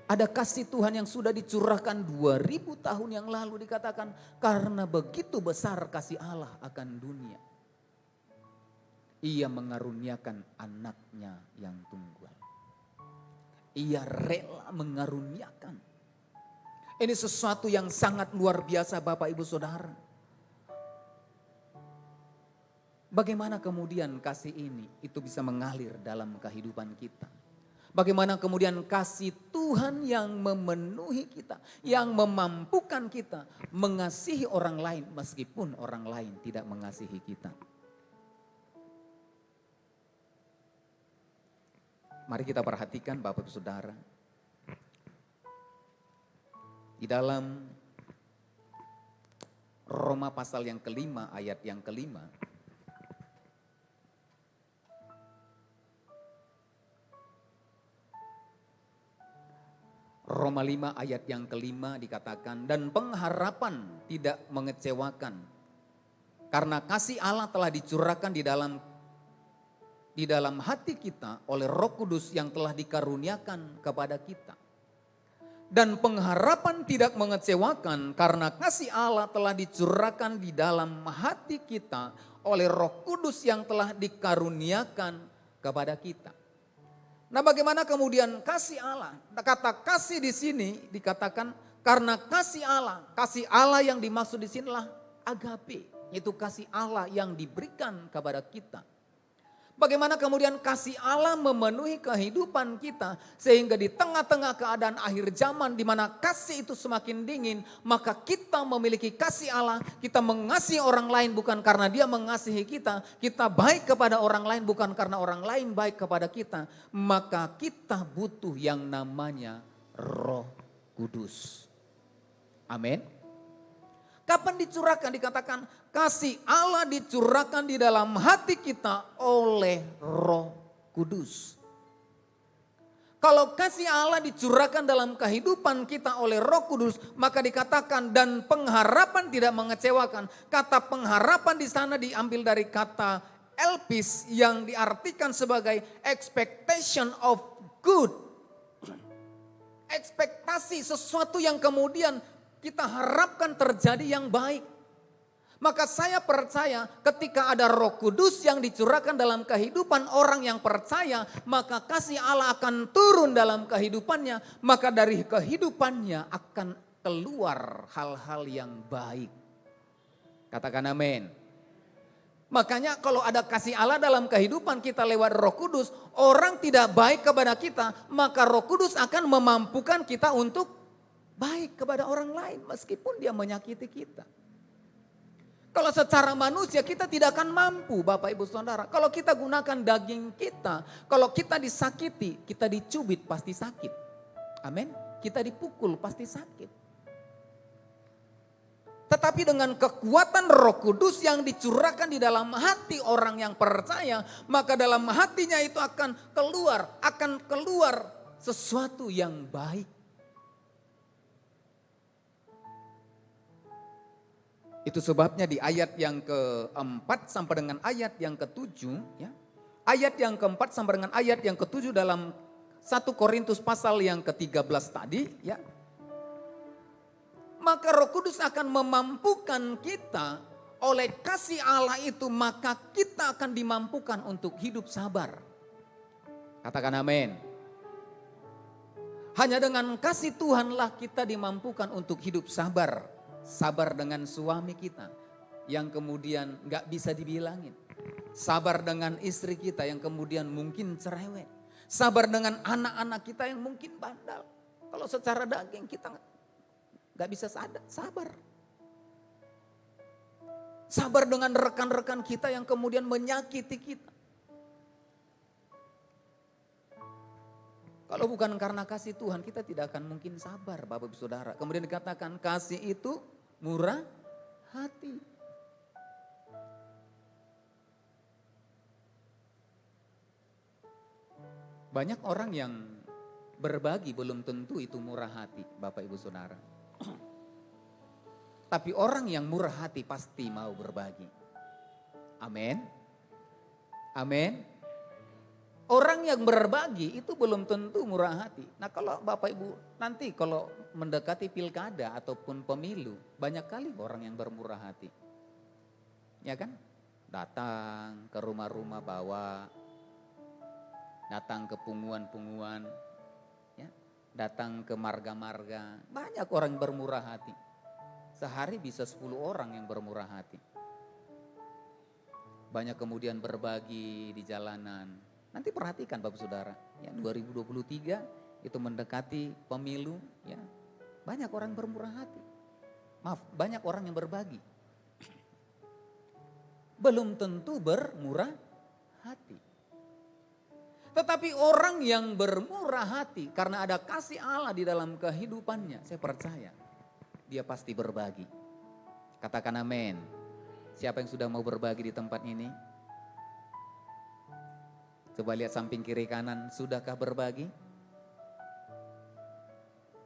Ada kasih Tuhan yang sudah dicurahkan 2000 tahun yang lalu dikatakan. Karena begitu besar kasih Allah akan dunia. Ia mengaruniakan anaknya yang tunggal. Ia rela mengaruniakan. Ini sesuatu yang sangat luar biasa Bapak Ibu Saudara. Bagaimana kemudian kasih ini itu bisa mengalir dalam kehidupan kita. Bagaimana kemudian kasih Tuhan yang memenuhi kita, yang memampukan kita mengasihi orang lain meskipun orang lain tidak mengasihi kita. Mari kita perhatikan Bapak Ibu Saudara. Di dalam Roma pasal yang kelima ayat yang kelima. Roma 5 ayat yang kelima dikatakan, dan pengharapan tidak mengecewakan. Karena kasih Allah telah dicurahkan di dalam hati kita oleh Roh Kudus yang telah dikaruniakan kepada kita. Dan pengharapan tidak mengecewakan karena kasih Allah telah dicurahkan di dalam hati kita oleh Roh Kudus yang telah dikaruniakan kepada kita. Nah, bagaimana kemudian kasih Allah? Kata kasih di sini dikatakan karena kasih Allah yang dimaksud di sinilah agape, itu kasih Allah yang diberikan kepada kita. Bagaimana kemudian kasih Allah memenuhi kehidupan kita sehingga di tengah-tengah keadaan akhir zaman di mana kasih itu semakin dingin, maka kita memiliki kasih Allah, kita mengasihi orang lain bukan karena dia mengasihi kita baik kepada orang lain bukan karena orang lain baik kepada kita, maka kita butuh yang namanya Roh Kudus. Amin. Kapan dicurahkan? Dikatakan kasih Allah dicurahkan di dalam hati kita oleh Roh Kudus. Kalau kasih Allah dicurahkan dalam kehidupan kita oleh Roh Kudus, maka dikatakan dan pengharapan tidak mengecewakan. Kata pengharapan di sana diambil dari kata elpis yang diartikan sebagai expectation of good. Ekspektasi sesuatu yang kemudian kita harapkan terjadi yang baik. Maka saya percaya ketika ada Roh Kudus yang dicurahkan dalam kehidupan orang yang percaya, maka kasih Allah akan turun dalam kehidupannya, maka dari kehidupannya akan keluar hal-hal yang baik. Katakan amin. Makanya kalau ada kasih Allah dalam kehidupan kita lewat Roh Kudus, orang tidak baik kepada kita, maka Roh Kudus akan memampukan kita untuk baik kepada orang lain meskipun dia menyakiti kita. Kalau secara manusia kita tidak akan mampu Bapak Ibu Saudara. Kalau kita gunakan daging kita, kalau kita disakiti, kita dicubit pasti sakit. Amin. Kita dipukul pasti sakit. Tetapi dengan kekuatan Roh Kudus yang dicurahkan di dalam hati orang yang percaya, maka dalam hatinya itu akan keluar sesuatu yang baik. Itu sebabnya di ayat yang keempat sampai dengan ayat yang ketujuh, ya. Ayat yang keempat sampai dengan ayat yang ketujuh dalam 1 Korintus pasal yang ke-13 tadi, ya. Maka Roh Kudus akan memampukan kita oleh kasih Allah itu, maka kita akan dimampukan untuk hidup sabar. Katakan amin. Hanya dengan kasih Tuhanlah kita dimampukan untuk hidup sabar. Sabar dengan suami kita yang kemudian gak bisa dibilangin. Sabar dengan istri kita yang kemudian mungkin cerewet. Sabar dengan anak-anak kita yang mungkin bandal. Kalau secara daging kita gak bisa sabar. Sabar dengan rekan-rekan kita yang kemudian menyakiti kita. Kalau bukan karena kasih Tuhan kita tidak akan mungkin sabar Bapak Ibu Saudara. Kemudian dikatakan kasih itu murah hati. Banyak orang yang berbagi belum tentu itu murah hati Bapak Ibu Saudara. Tapi orang yang murah hati pasti mau berbagi. Amin. Amin. Orang yang berbagi itu belum tentu murah hati. Nah kalau Bapak Ibu nanti kalau mendekati pilkada ataupun pemilu, banyak kali orang yang bermurah hati. Ya kan? Datang ke rumah-rumah bawa, datang ke punguan-punguan, ya, datang ke marga-marga. Banyak orang yang bermurah hati. Sehari bisa 10 orang yang bermurah hati. Banyak kemudian berbagi di jalanan. Nanti perhatikan Bapak Saudara, ya 2023 itu mendekati pemilu, ya banyak orang bermurah hati. Maaf, banyak orang yang berbagi. Belum tentu bermurah hati. Tetapi orang yang bermurah hati karena ada kasih Allah di dalam kehidupannya, saya percaya dia pasti berbagi. Katakan amin. Siapa yang sudah mau berbagi di tempat ini? Coba lihat samping kiri kanan, sudahkah berbagi?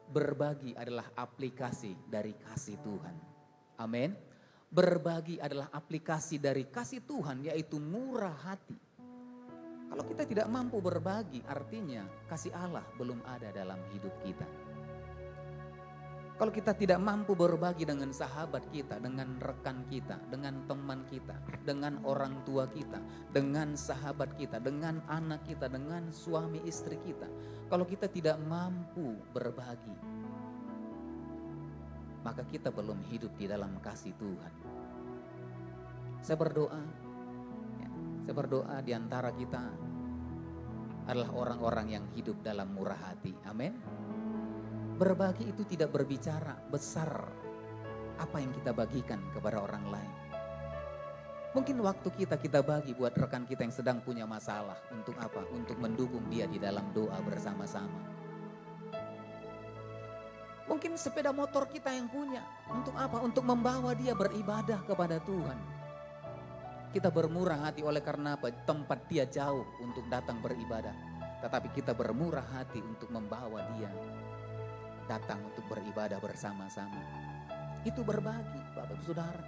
Berbagi adalah aplikasi dari kasih Tuhan. Amin. Berbagi adalah aplikasi dari kasih Tuhan, yaitu murah hati. Kalau kita tidak mampu berbagi, artinya kasih Allah belum ada dalam hidup kita. Kalau kita tidak mampu berbagi dengan sahabat kita, dengan rekan kita, dengan teman kita, dengan orang tua kita, dengan sahabat kita, dengan anak kita, dengan suami istri kita. Kalau kita tidak mampu berbagi, maka kita belum hidup di dalam kasih Tuhan. Saya berdoa di antara kita adalah orang-orang yang hidup dalam murah hati. Amin. Berbagi itu tidak berbicara besar apa yang kita bagikan kepada orang lain. Mungkin waktu kita bagi buat rekan kita yang sedang punya masalah. Untuk apa? Untuk mendukung dia di dalam doa bersama-sama. Mungkin sepeda motor kita yang punya. Untuk apa? Untuk membawa dia beribadah kepada Tuhan. Kita bermurah hati oleh karena apa? Tempat dia jauh untuk datang beribadah. Tetapi kita bermurah hati untuk membawa dia datang untuk beribadah bersama-sama. Itu berbagi, Bapak Ibu Saudara.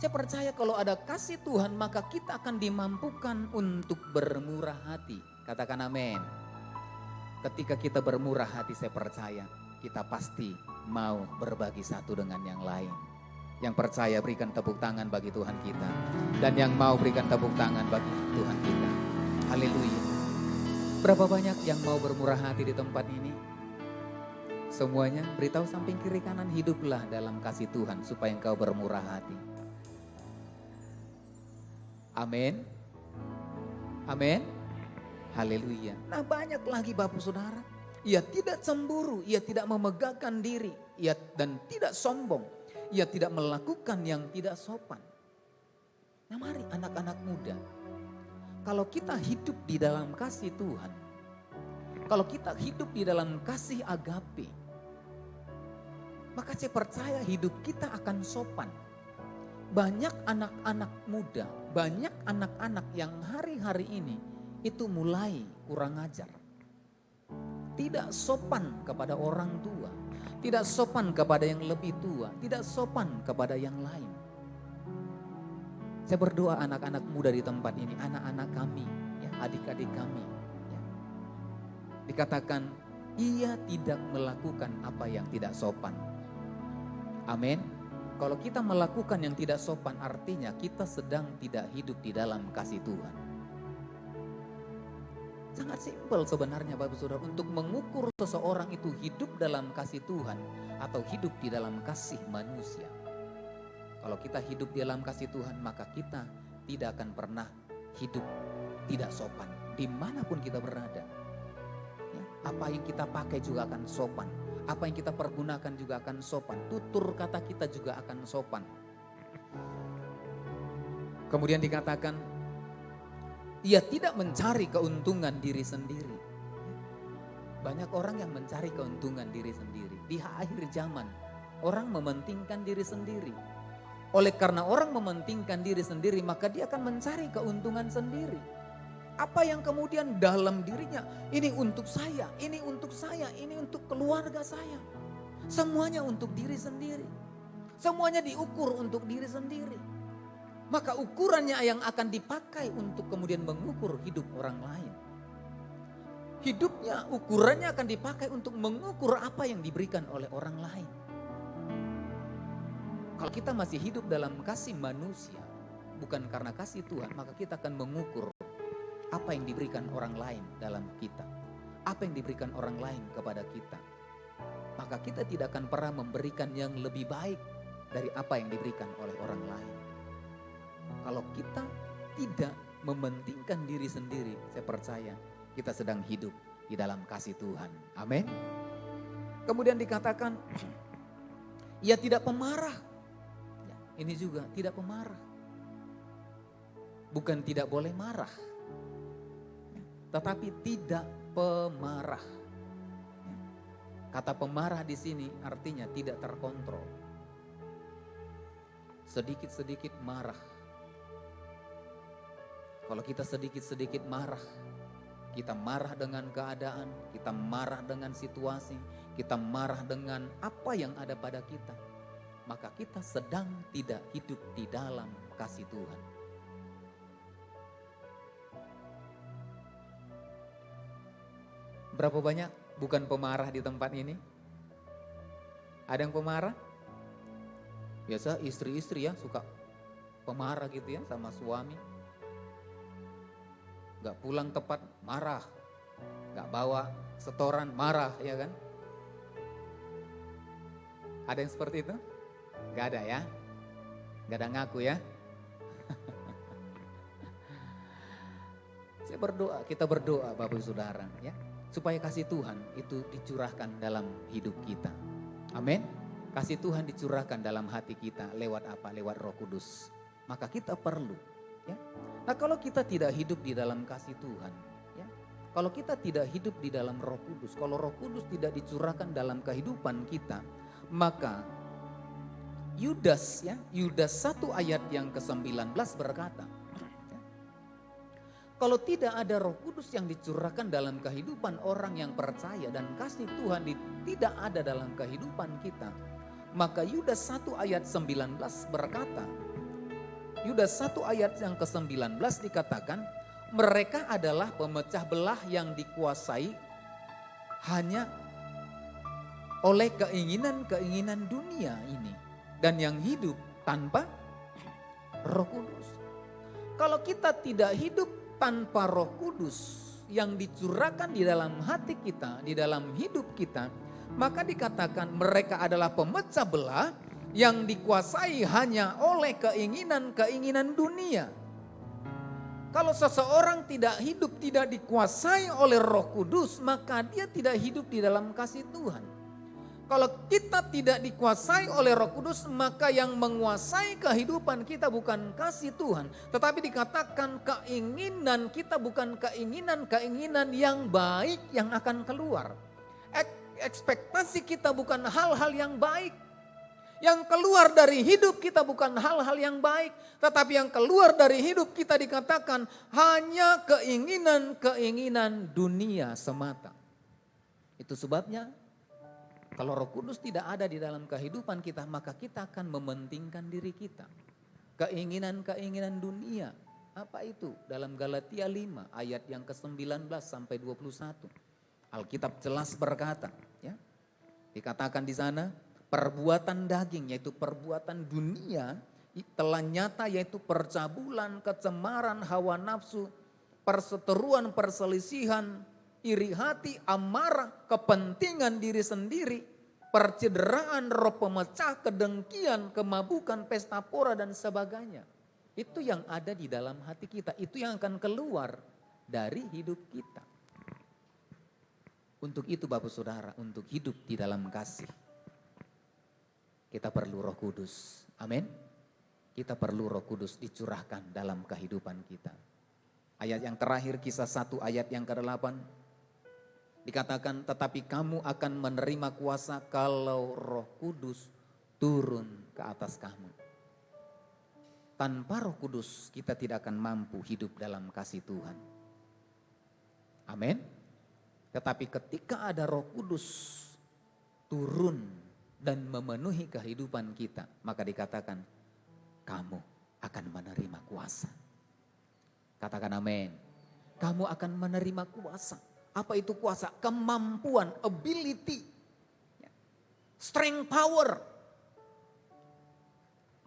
Saya percaya kalau ada kasih Tuhan maka kita akan dimampukan untuk bermurah hati. Katakan amin. Ketika kita bermurah hati, saya percaya kita pasti mau berbagi satu dengan yang lain. Yang percaya berikan tepuk tangan bagi Tuhan kita. Dan yang mau berikan tepuk tangan bagi Tuhan kita. Haleluya. Berapa banyak yang mau bermurah hati di tempat ini? Semuanya beritahu samping kiri kanan, hiduplah dalam kasih Tuhan supaya engkau bermurah hati. Amin. Amin. Haleluya. Nah banyak lagi Bapak Saudara. Ia tidak cemburu, ia tidak memegahkan diri, ia dan tidak sombong. Ia tidak melakukan yang tidak sopan. Nah mari anak-anak muda. Kalau kita hidup di dalam kasih Tuhan, kalau kita hidup di dalam kasih agape, maka saya percaya hidup kita akan sopan. Banyak anak-anak muda, banyak anak-anak yang hari-hari ini itu mulai kurang ajar. Tidak sopan kepada orang tua, tidak sopan kepada yang lebih tua, tidak sopan kepada yang lain. Saya berdoa anak-anak muda di tempat ini, anak-anak kami, ya, adik-adik kami. Ya. Dikatakan, ia tidak melakukan apa yang tidak sopan. Amin. Kalau kita melakukan yang tidak sopan, artinya kita sedang tidak hidup di dalam kasih Tuhan. Sangat simpel sebenarnya Bapak Saudara, untuk mengukur seseorang itu hidup dalam kasih Tuhan atau hidup di dalam kasih manusia. Kalau kita hidup di dalam kasih Tuhan, maka kita tidak akan pernah hidup tidak sopan. Dimanapun kita berada. Ya, apa yang kita pakai juga akan sopan. Apa yang kita pergunakan juga akan sopan. Tutur kata kita juga akan sopan. Kemudian dikatakan, ia tidak mencari keuntungan diri sendiri. Banyak orang yang mencari keuntungan diri sendiri. Di akhir zaman, orang mementingkan diri sendiri. Oleh karena orang mementingkan diri sendiri, maka dia akan mencari keuntungan sendiri. Apa yang kemudian dalam dirinya, ini untuk saya, ini untuk saya, ini untuk keluarga saya. Semuanya untuk diri sendiri. Semuanya diukur untuk diri sendiri. Maka ukurannya yang akan dipakai untuk kemudian mengukur hidup orang lain. Hidupnya, ukurannya akan dipakai untuk mengukur apa yang diberikan oleh orang lain. Kalau kita masih hidup dalam kasih manusia, bukan karena kasih Tuhan, maka kita akan mengukur apa yang diberikan orang lain dalam kita. Apa yang diberikan orang lain kepada kita. Maka kita tidak akan pernah memberikan yang lebih baik dari apa yang diberikan oleh orang lain. Kalau kita tidak mementingkan diri sendiri, saya percaya kita sedang hidup di dalam kasih Tuhan. Amin. Kemudian dikatakan, ia tidak pemarah. Ini juga tidak pemarah. Bukan tidak boleh marah. Tetapi tidak pemarah. Kata pemarah di sini artinya tidak terkontrol. Sedikit-sedikit marah. Kalau kita sedikit-sedikit marah, kita marah dengan keadaan, kita marah dengan situasi, kita marah dengan apa yang ada pada kita. Maka kita sedang tidak hidup di dalam kasih Tuhan. Berapa banyak bukan pemarah di tempat ini? Ada yang pemarah? Biasa istri-istri ya suka pemarah gitu ya sama suami. Gak pulang tepat marah. Gak bawa setoran marah ya kan. Ada yang seperti itu? Gak ada ya? Gak ada ngaku ya? Saya berdoa, kita berdoa Bapak Ibu Saudara ya. Supaya kasih Tuhan itu dicurahkan dalam hidup kita. Amin. Kasih Tuhan dicurahkan dalam hati kita lewat apa? Lewat Roh Kudus. Maka kita perlu ya. Nah kalau kita tidak hidup di dalam kasih Tuhan ya. Kalau kita tidak hidup di dalam Roh Kudus, kalau Roh Kudus tidak dicurahkan dalam kehidupan kita, maka Yudas 1 ayat yang ke-19 berkata, kalau tidak ada Roh Kudus yang dicurahkan dalam kehidupan orang yang percaya dan kasih Tuhan tidak ada dalam kehidupan kita, maka Yudas 1 ayat 19 berkata, Yudas 1 ayat yang ke-19 dikatakan, mereka adalah pemecah belah yang dikuasai hanya oleh keinginan-keinginan dunia ini dan yang hidup tanpa Roh Kudus. Kalau kita tidak hidup tanpa Roh Kudus yang dicurahkan di dalam hati kita, di dalam hidup kita, maka dikatakan mereka adalah pemecah belah yang dikuasai hanya oleh keinginan-keinginan dunia. Kalau seseorang tidak hidup, tidak dikuasai oleh Roh Kudus, maka dia tidak hidup di dalam kasih Tuhan. Kalau kita tidak dikuasai oleh Roh Kudus, maka yang menguasai kehidupan kita bukan kasih Tuhan, tetapi dikatakan keinginan kita bukan keinginan-keinginan yang baik yang akan keluar. Ekspektasi kita bukan hal-hal yang baik. Yang keluar dari hidup kita bukan hal-hal yang baik, tetapi yang keluar dari hidup kita dikatakan hanya keinginan-keinginan dunia semata. Itu sebabnya kalau Roh Kudus tidak ada di dalam kehidupan kita, maka kita akan mementingkan diri kita. Keinginan-keinginan dunia. Apa itu? Dalam Galatia 5 ayat yang ke-19 sampai 21. Alkitab jelas berkata, ya. Dikatakan di sana, perbuatan daging yaitu perbuatan dunia telah nyata yaitu percabulan, kecemaran, hawa nafsu, perseteruan, perselisihan, iri hati, amarah, kepentingan diri sendiri, percederaan, roh pemecah, kedengkian, kemabukan, pesta pora dan sebagainya. Itu yang ada di dalam hati kita, itu yang akan keluar dari hidup kita. Untuk itu Bapak Saudara, untuk hidup di dalam kasih, kita perlu Roh Kudus. Amin. Kita perlu Roh Kudus dicurahkan dalam kehidupan kita. Ayat yang terakhir Kisah 1 ayat yang ke-8. Dikatakan tetapi kamu akan menerima kuasa kalau Roh Kudus turun ke atas kamu. Tanpa Roh Kudus kita tidak akan mampu hidup dalam kasih Tuhan. Amin. Tetapi ketika ada Roh Kudus turun dan memenuhi kehidupan kita, maka dikatakan kamu akan menerima kuasa. Katakan amin. Kamu akan menerima kuasa. Apa itu kuasa? Kemampuan, ability, strength, power.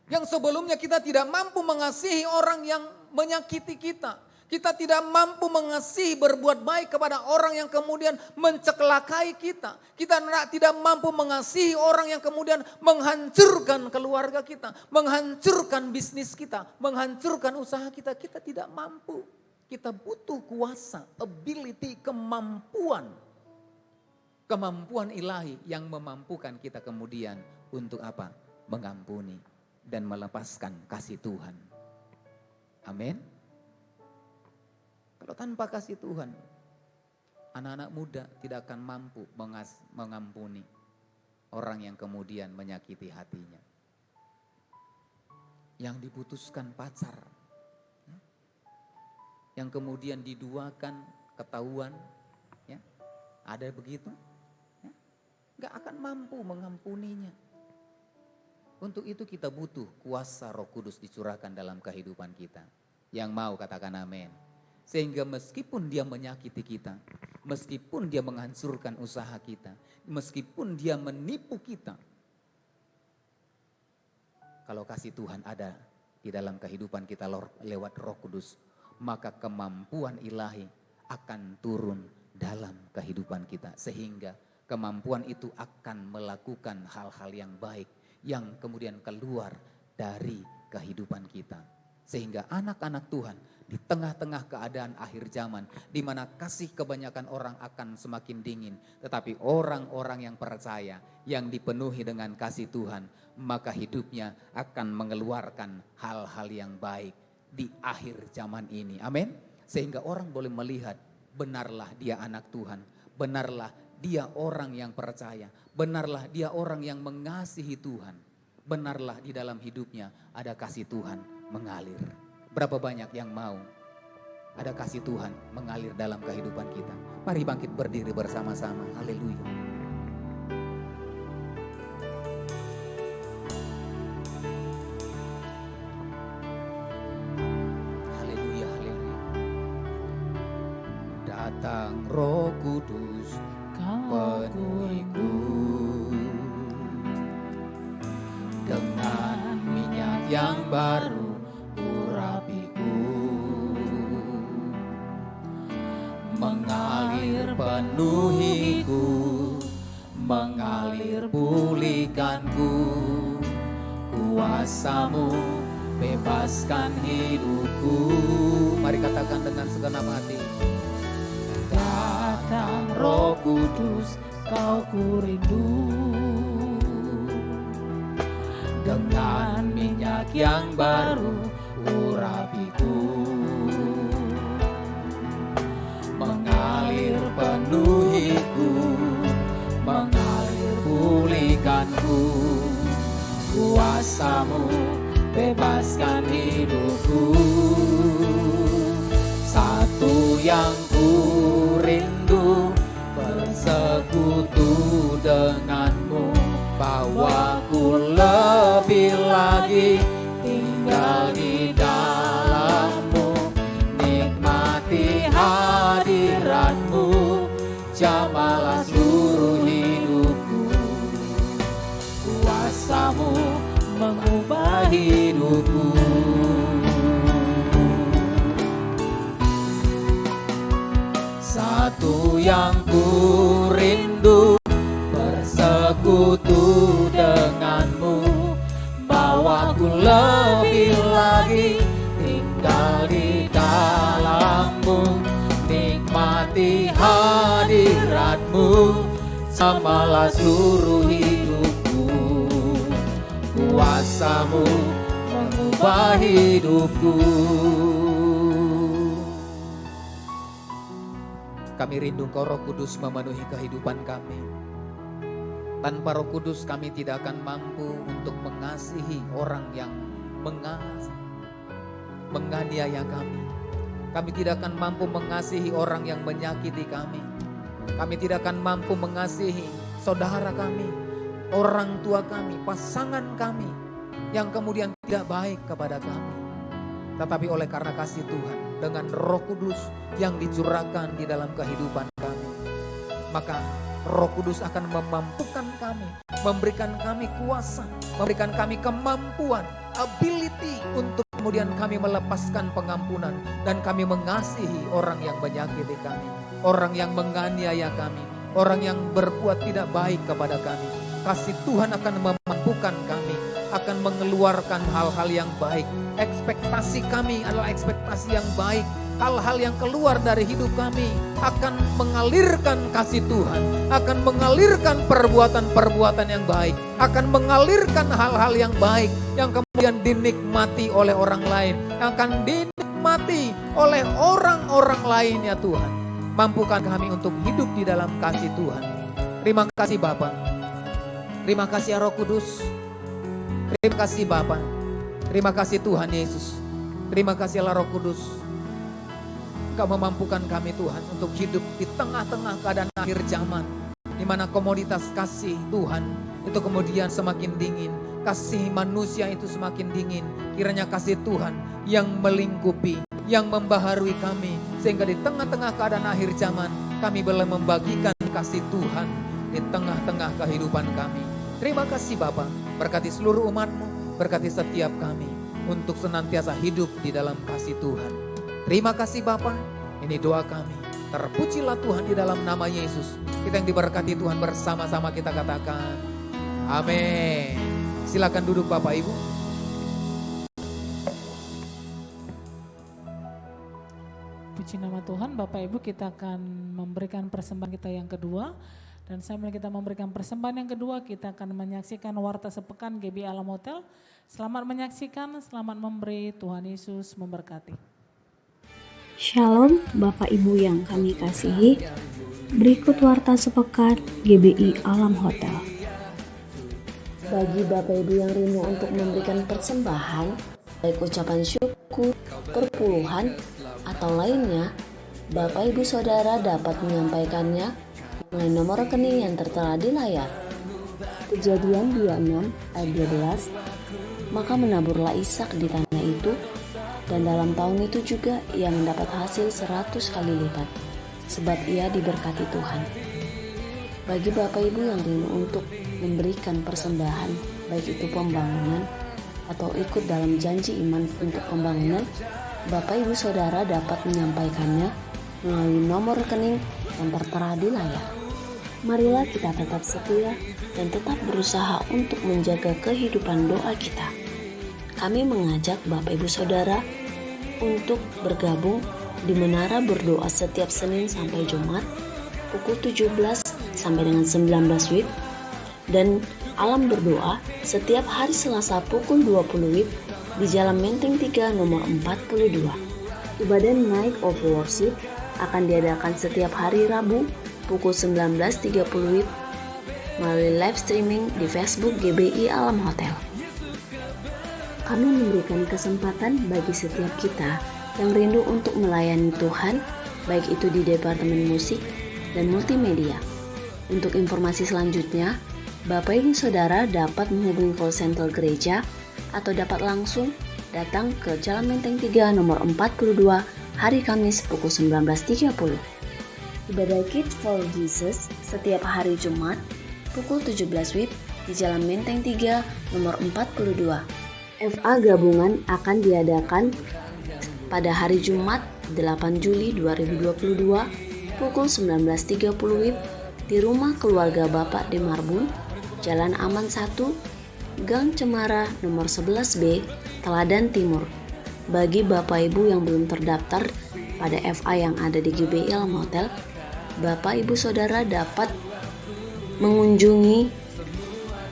Yang sebelumnya kita tidak mampu mengasihi orang yang menyakiti kita. Kita tidak mampu mengasihi berbuat baik kepada orang yang kemudian mencelakai kita. Kita tidak mampu mengasihi orang yang kemudian menghancurkan keluarga kita. Menghancurkan bisnis kita, menghancurkan usaha kita. Kita tidak mampu. Kita butuh kuasa, ability, kemampuan. Kemampuan ilahi yang memampukan kita kemudian untuk apa? Mengampuni dan melepaskan kasih Tuhan. Amin. Kalau tanpa kasih Tuhan, anak-anak muda tidak akan mampu mengampuni orang yang kemudian menyakiti hatinya. Yang diputuskan pacar, yang kemudian diduakan, ketahuan, ya, ada begitu, ya, gak akan mampu mengampuninya. Untuk itu kita butuh kuasa Roh Kudus dicurahkan dalam kehidupan kita. Yang mau katakan amin. Sehingga meskipun dia menyakiti kita, meskipun dia menghancurkan usaha kita, meskipun dia menipu kita, Kalau kasih Tuhan ada di dalam kehidupan kita lewat Roh Kudus, maka kemampuan ilahi akan turun dalam kehidupan kita. Sehingga kemampuan itu akan melakukan hal-hal yang baik yang kemudian keluar dari kehidupan kita. Sehingga anak-anak Tuhan di tengah-tengah keadaan akhir zaman, di mana kasih kebanyakan orang akan semakin dingin, tetapi orang-orang yang percaya, yang dipenuhi dengan kasih Tuhan, maka hidupnya akan mengeluarkan hal-hal yang baik di akhir zaman ini. Amin. Sehingga orang boleh melihat, benarlah dia anak Tuhan, benarlah dia orang yang percaya, benarlah dia orang yang mengasihi Tuhan, benarlah di dalam hidupnya ada kasih Tuhan mengalir. Berapa banyak yang mau ada kasih Tuhan mengalir dalam kehidupan kita? Mari bangkit berdiri bersama-sama. Haleluya. Haleluya, haleluya. Datang Roh Kudus, penuhiku dengan minyak yang baru, urapiku, mengalir penuhiku, mengalir pulihkanku, kuasa-Mu bebaskan hidupku. Mari katakan dengan segenap hati. Datang Roh Kudus, Kau ku rindu, dengan minyak yang baru, urapiku, mengalir penuhiku, mengalir pulihkanku, kuasa-Mu bebaskan hidupku. Satu yang ku rindu, bersekutu denganmu, bawaku lebih lagi tinggal di dalam-Mu, nikmati hadirat-Mu, jamalah seluruh hidupku, kuasa-Mu mengubah hidupku. Satu yang ku rindu, bersekutu denganmu, bawaku lebih lagi tinggal di dalam-Mu, nikmati hadirat-Mu, samalah seluruh hidupku, kuasa-Mu mengubah hidupku. Kami rindu Kau Roh Kudus memenuhi kehidupan kami. Tanpa Roh Kudus kami tidak akan mampu untuk mengasihi orang yang menganiaya kami. Kami tidak akan mampu mengasihi orang yang menyakiti kami. Kami tidak akan mampu mengasihi saudara kami, orang tua kami, pasangan kami yang kemudian tidak baik kepada kami. Tetapi oleh karena kasih Tuhan dengan Roh Kudus yang dicurahkan di dalam kehidupan kami, maka Roh Kudus akan memampukan kami, memberikan kami kuasa, memberikan kami kemampuan, ability untuk kemudian kami melepaskan pengampunan dan kami mengasihi orang yang menyakiti kami, orang yang menganiaya kami, orang yang berbuat tidak baik kepada kami. Kasih Tuhan akan memampukan kami, akan mengeluarkan hal-hal yang baik. Ekspektasi kami adalah ekspektasi yang baik. Hal-hal yang keluar dari hidup kami akan mengalirkan kasih Tuhan, akan mengalirkan perbuatan-perbuatan yang baik, akan mengalirkan hal-hal yang baik yang kemudian dinikmati oleh orang lain, yang akan dinikmati oleh orang-orang lain ya Tuhan. Mampukan kami untuk hidup di dalam kasih Tuhan. Terima kasih Bapa. Terima kasih Roh Kudus. Terima kasih Bapa. Terima kasih Tuhan Yesus. Terima kasih Allah Roh Kudus. Kau memampukan kami Tuhan untuk hidup di tengah-tengah keadaan akhir zaman, di mana komoditas kasih Tuhan itu kemudian semakin dingin, kasih manusia itu semakin dingin. Kiranya kasih Tuhan yang melingkupi, yang membaharui kami, sehingga di tengah-tengah keadaan akhir zaman kami boleh membagikan kasih Tuhan di tengah-tengah kehidupan kami. Terima kasih Bapa, berkati seluruh umat-Mu, berkati setiap kami untuk senantiasa hidup di dalam kasih Tuhan. Terima kasih Bapa, ini doa kami. Terpujilah Tuhan di dalam nama Yesus. Kita yang diberkati Tuhan bersama-sama kita katakan, amin. Silakan duduk Bapak Ibu. Puji nama Tuhan, Bapak Ibu, kita akan memberikan persembahan kita yang kedua. Dan sambil kita memberikan persembahan yang kedua, kita akan menyaksikan Warta Sepekan GBI Alam Hotel. Selamat menyaksikan, selamat memberi, Tuhan Yesus memberkati. Shalom Bapak Ibu yang kami kasihi. Berikut Warta Sepekan GBI Alam Hotel. Bagi Bapak Ibu yang rindu untuk memberikan persembahan, baik ucapan syukur, perpuluhan, atau lainnya, Bapak Ibu Saudara dapat menyampaikannya melalui nomor rekening yang tertera di layar. Kejadian 26 ayat 12, maka menaburlah Ishak di tanah itu, dan dalam tahun itu juga ia mendapat hasil 100 kali lipat, sebab ia diberkati Tuhan. Bagi Bapak Ibu yang rindu untuk memberikan persembahan, baik itu pembangunan atau ikut dalam janji iman untuk pembangunan, Bapak Ibu Saudara dapat menyampaikannya melalui nomor rekening yang tertera di layar. Marilah kita tetap setia dan tetap berusaha untuk menjaga kehidupan doa kita. Kami mengajak Bapak Ibu Saudara untuk bergabung di Menara Berdoa setiap Senin sampai Jumat pukul 17 sampai dengan 19 WIB dan Alam Berdoa setiap hari Selasa pukul 20 WIB di Jalan Menteng 3 nomor 42. Ibadah Night of Worship akan diadakan setiap hari Rabu pukul 19.30 WIB melalui live streaming di Facebook GBI Alam Hotel. Kami memberikan kesempatan bagi setiap kita yang rindu untuk melayani Tuhan, baik itu di Departemen Musik dan Multimedia. Untuk informasi selanjutnya, Bapak Ibu Saudara dapat menghubungi call center gereja atau dapat langsung datang ke Jalan Menteng 3 nomor 42 hari Kamis pukul 19.30. Ibadah Kids for Jesus setiap hari Jumat pukul 17 WIB di Jalan Menteng 3 nomor 42. FA gabungan akan diadakan pada hari Jumat 8 Juli 2022 pukul 19.30 WIB di Rumah Keluarga Bapak di Marbun, Jalan Aman 1, Gang Cemara nomor 11B, Teladan Timur. Bagi Bapak Ibu yang belum terdaftar pada FA yang ada di GBI Alam Hotel, Bapak Ibu Saudara dapat mengunjungi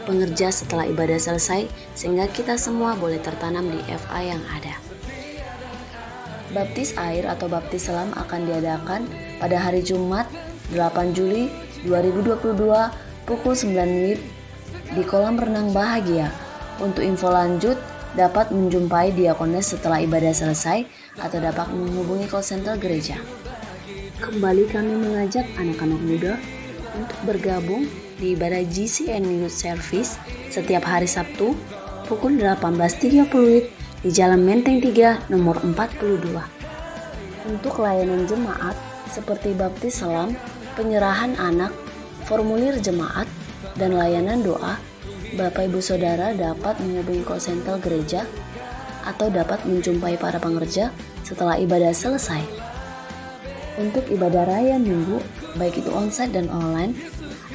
pengerja setelah ibadah selesai sehingga kita semua boleh tertanam di FA yang ada. Baptis air atau baptis selam akan diadakan pada hari Jumat 8 Juli 2022 pukul 9 WIB di kolam renang Bahagia. Untuk info lanjut dapat menjumpai diakones setelah ibadah selesai atau dapat menghubungi call center gereja. Kembali kami mengajak anak-anak muda untuk bergabung di ibadah GCN Youth Service setiap hari Sabtu pukul 18.30 di Jalan Menteng 3 nomor 42. Untuk layanan jemaat seperti baptis selam, penyerahan anak, formulir jemaat, dan layanan doa, Bapak Ibu Saudara dapat menghubungi call center gereja atau dapat menjumpai para pengerja setelah ibadah selesai. Untuk ibadah raya minggu, baik itu onsite dan online,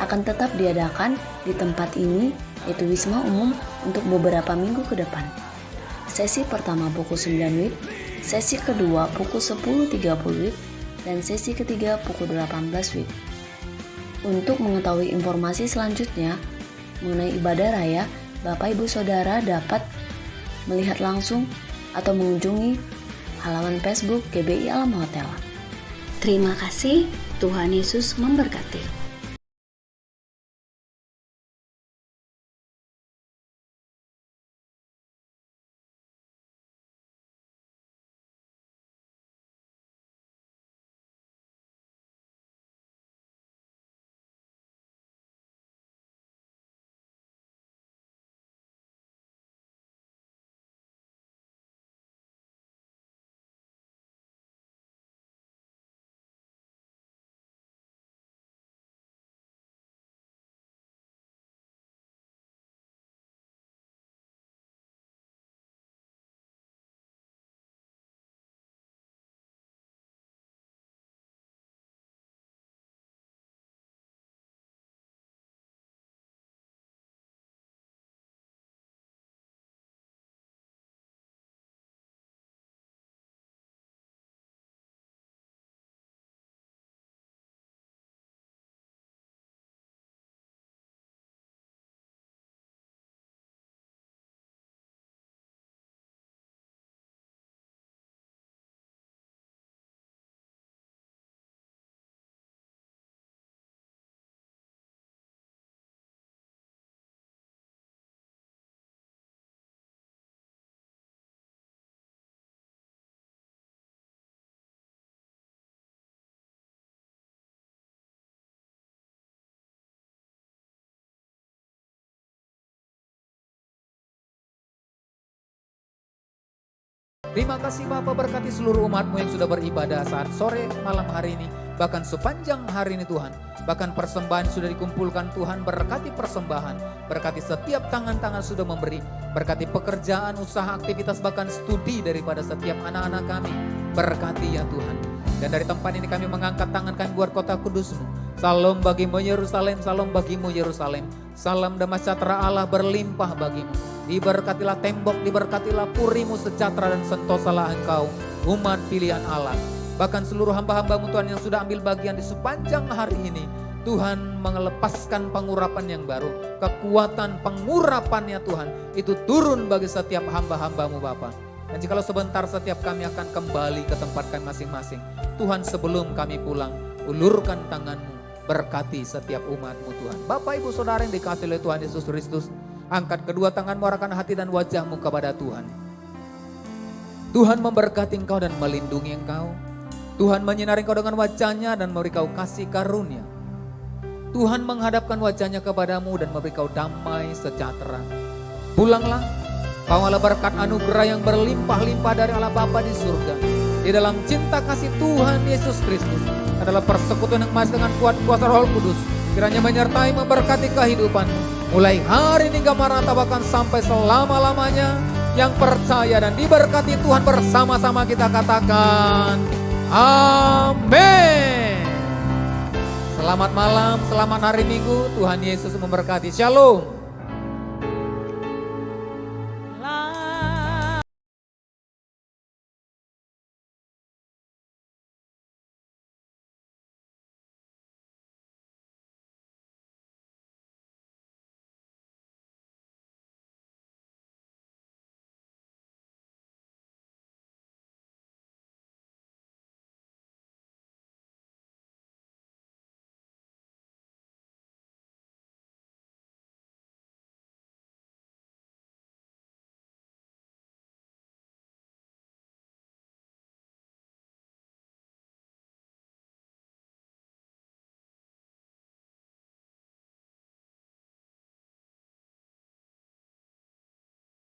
akan tetap diadakan di tempat ini, yaitu Wisma Umum, untuk beberapa minggu ke depan. Sesi pertama pukul 9 WIB, sesi kedua pukul 10.30 WIB, dan sesi ketiga pukul 18 WIB. Untuk mengetahui informasi selanjutnya mengenai ibadah raya, Bapak Ibu Saudara dapat melihat langsung atau mengunjungi halaman Facebook GBI Alam Hotel. Terima kasih, Tuhan Yesus memberkati. Terima kasih Bapa, berkati seluruh umat-Mu yang sudah beribadah saat sore malam hari ini. Bahkan sepanjang hari ini Tuhan. Bahkan persembahan sudah dikumpulkan Tuhan, berkati persembahan. Berkati setiap tangan-tangan sudah memberi. Berkati pekerjaan, usaha, aktivitas, bahkan studi daripada setiap anak-anak kami. Berkati ya Tuhan. Dan dari tempat ini kami mengangkat tangan kami buat kota kudus-Mu. Salam bagimu Yerusalem, salam bagimu Yerusalem. Salam damai sejahtera Allah berlimpah bagimu. Diberkatilah tembok, diberkatilah purimu sejahtera dan sentosalah engkau, umat pilihan Allah. Bahkan seluruh hamba-hamba-Mu Tuhan yang sudah ambil bagian di sepanjang hari ini, Tuhan melepaskan pengurapan yang baru. Kekuatan pengurapannya Tuhan, itu turun bagi setiap hamba-hamba-Mu Bapa. Dan jikalau sebentar setiap kami akan kembali ke tempat kami masing-masing, Tuhan sebelum kami pulang, ulurkan tangan-Mu, berkati setiap umat-Mu Tuhan. Bapak Ibu Saudara yang dikasihi oleh Tuhan Yesus Kristus, angkat kedua tanganmu, arahkan hati dan wajahmu kepada Tuhan. Tuhan memberkati engkau dan melindungi engkau. Tuhan menyinari engkau dengan wajahnya dan memberi kau kasih karunia. Tuhan menghadapkan wajahnya kepadamu dan memberi kau damai sejahtera. Pulanglah, bawalah berkat anugerah yang berlimpah-limpah dari Allah Bapa di surga. Di dalam cinta kasih Tuhan Yesus Kristus adalah persekutuan yang emas dengan kuat kuasa Roh Kudus. Kiranya menyertai memberkati kehidupanmu. Mulai hari ini hingga Maranatha bahkan sampai selama-lamanya. Yang percaya dan diberkati Tuhan bersama-sama kita katakan amin. Selamat malam, selamat hari Minggu. Tuhan Yesus memberkati. Shalom.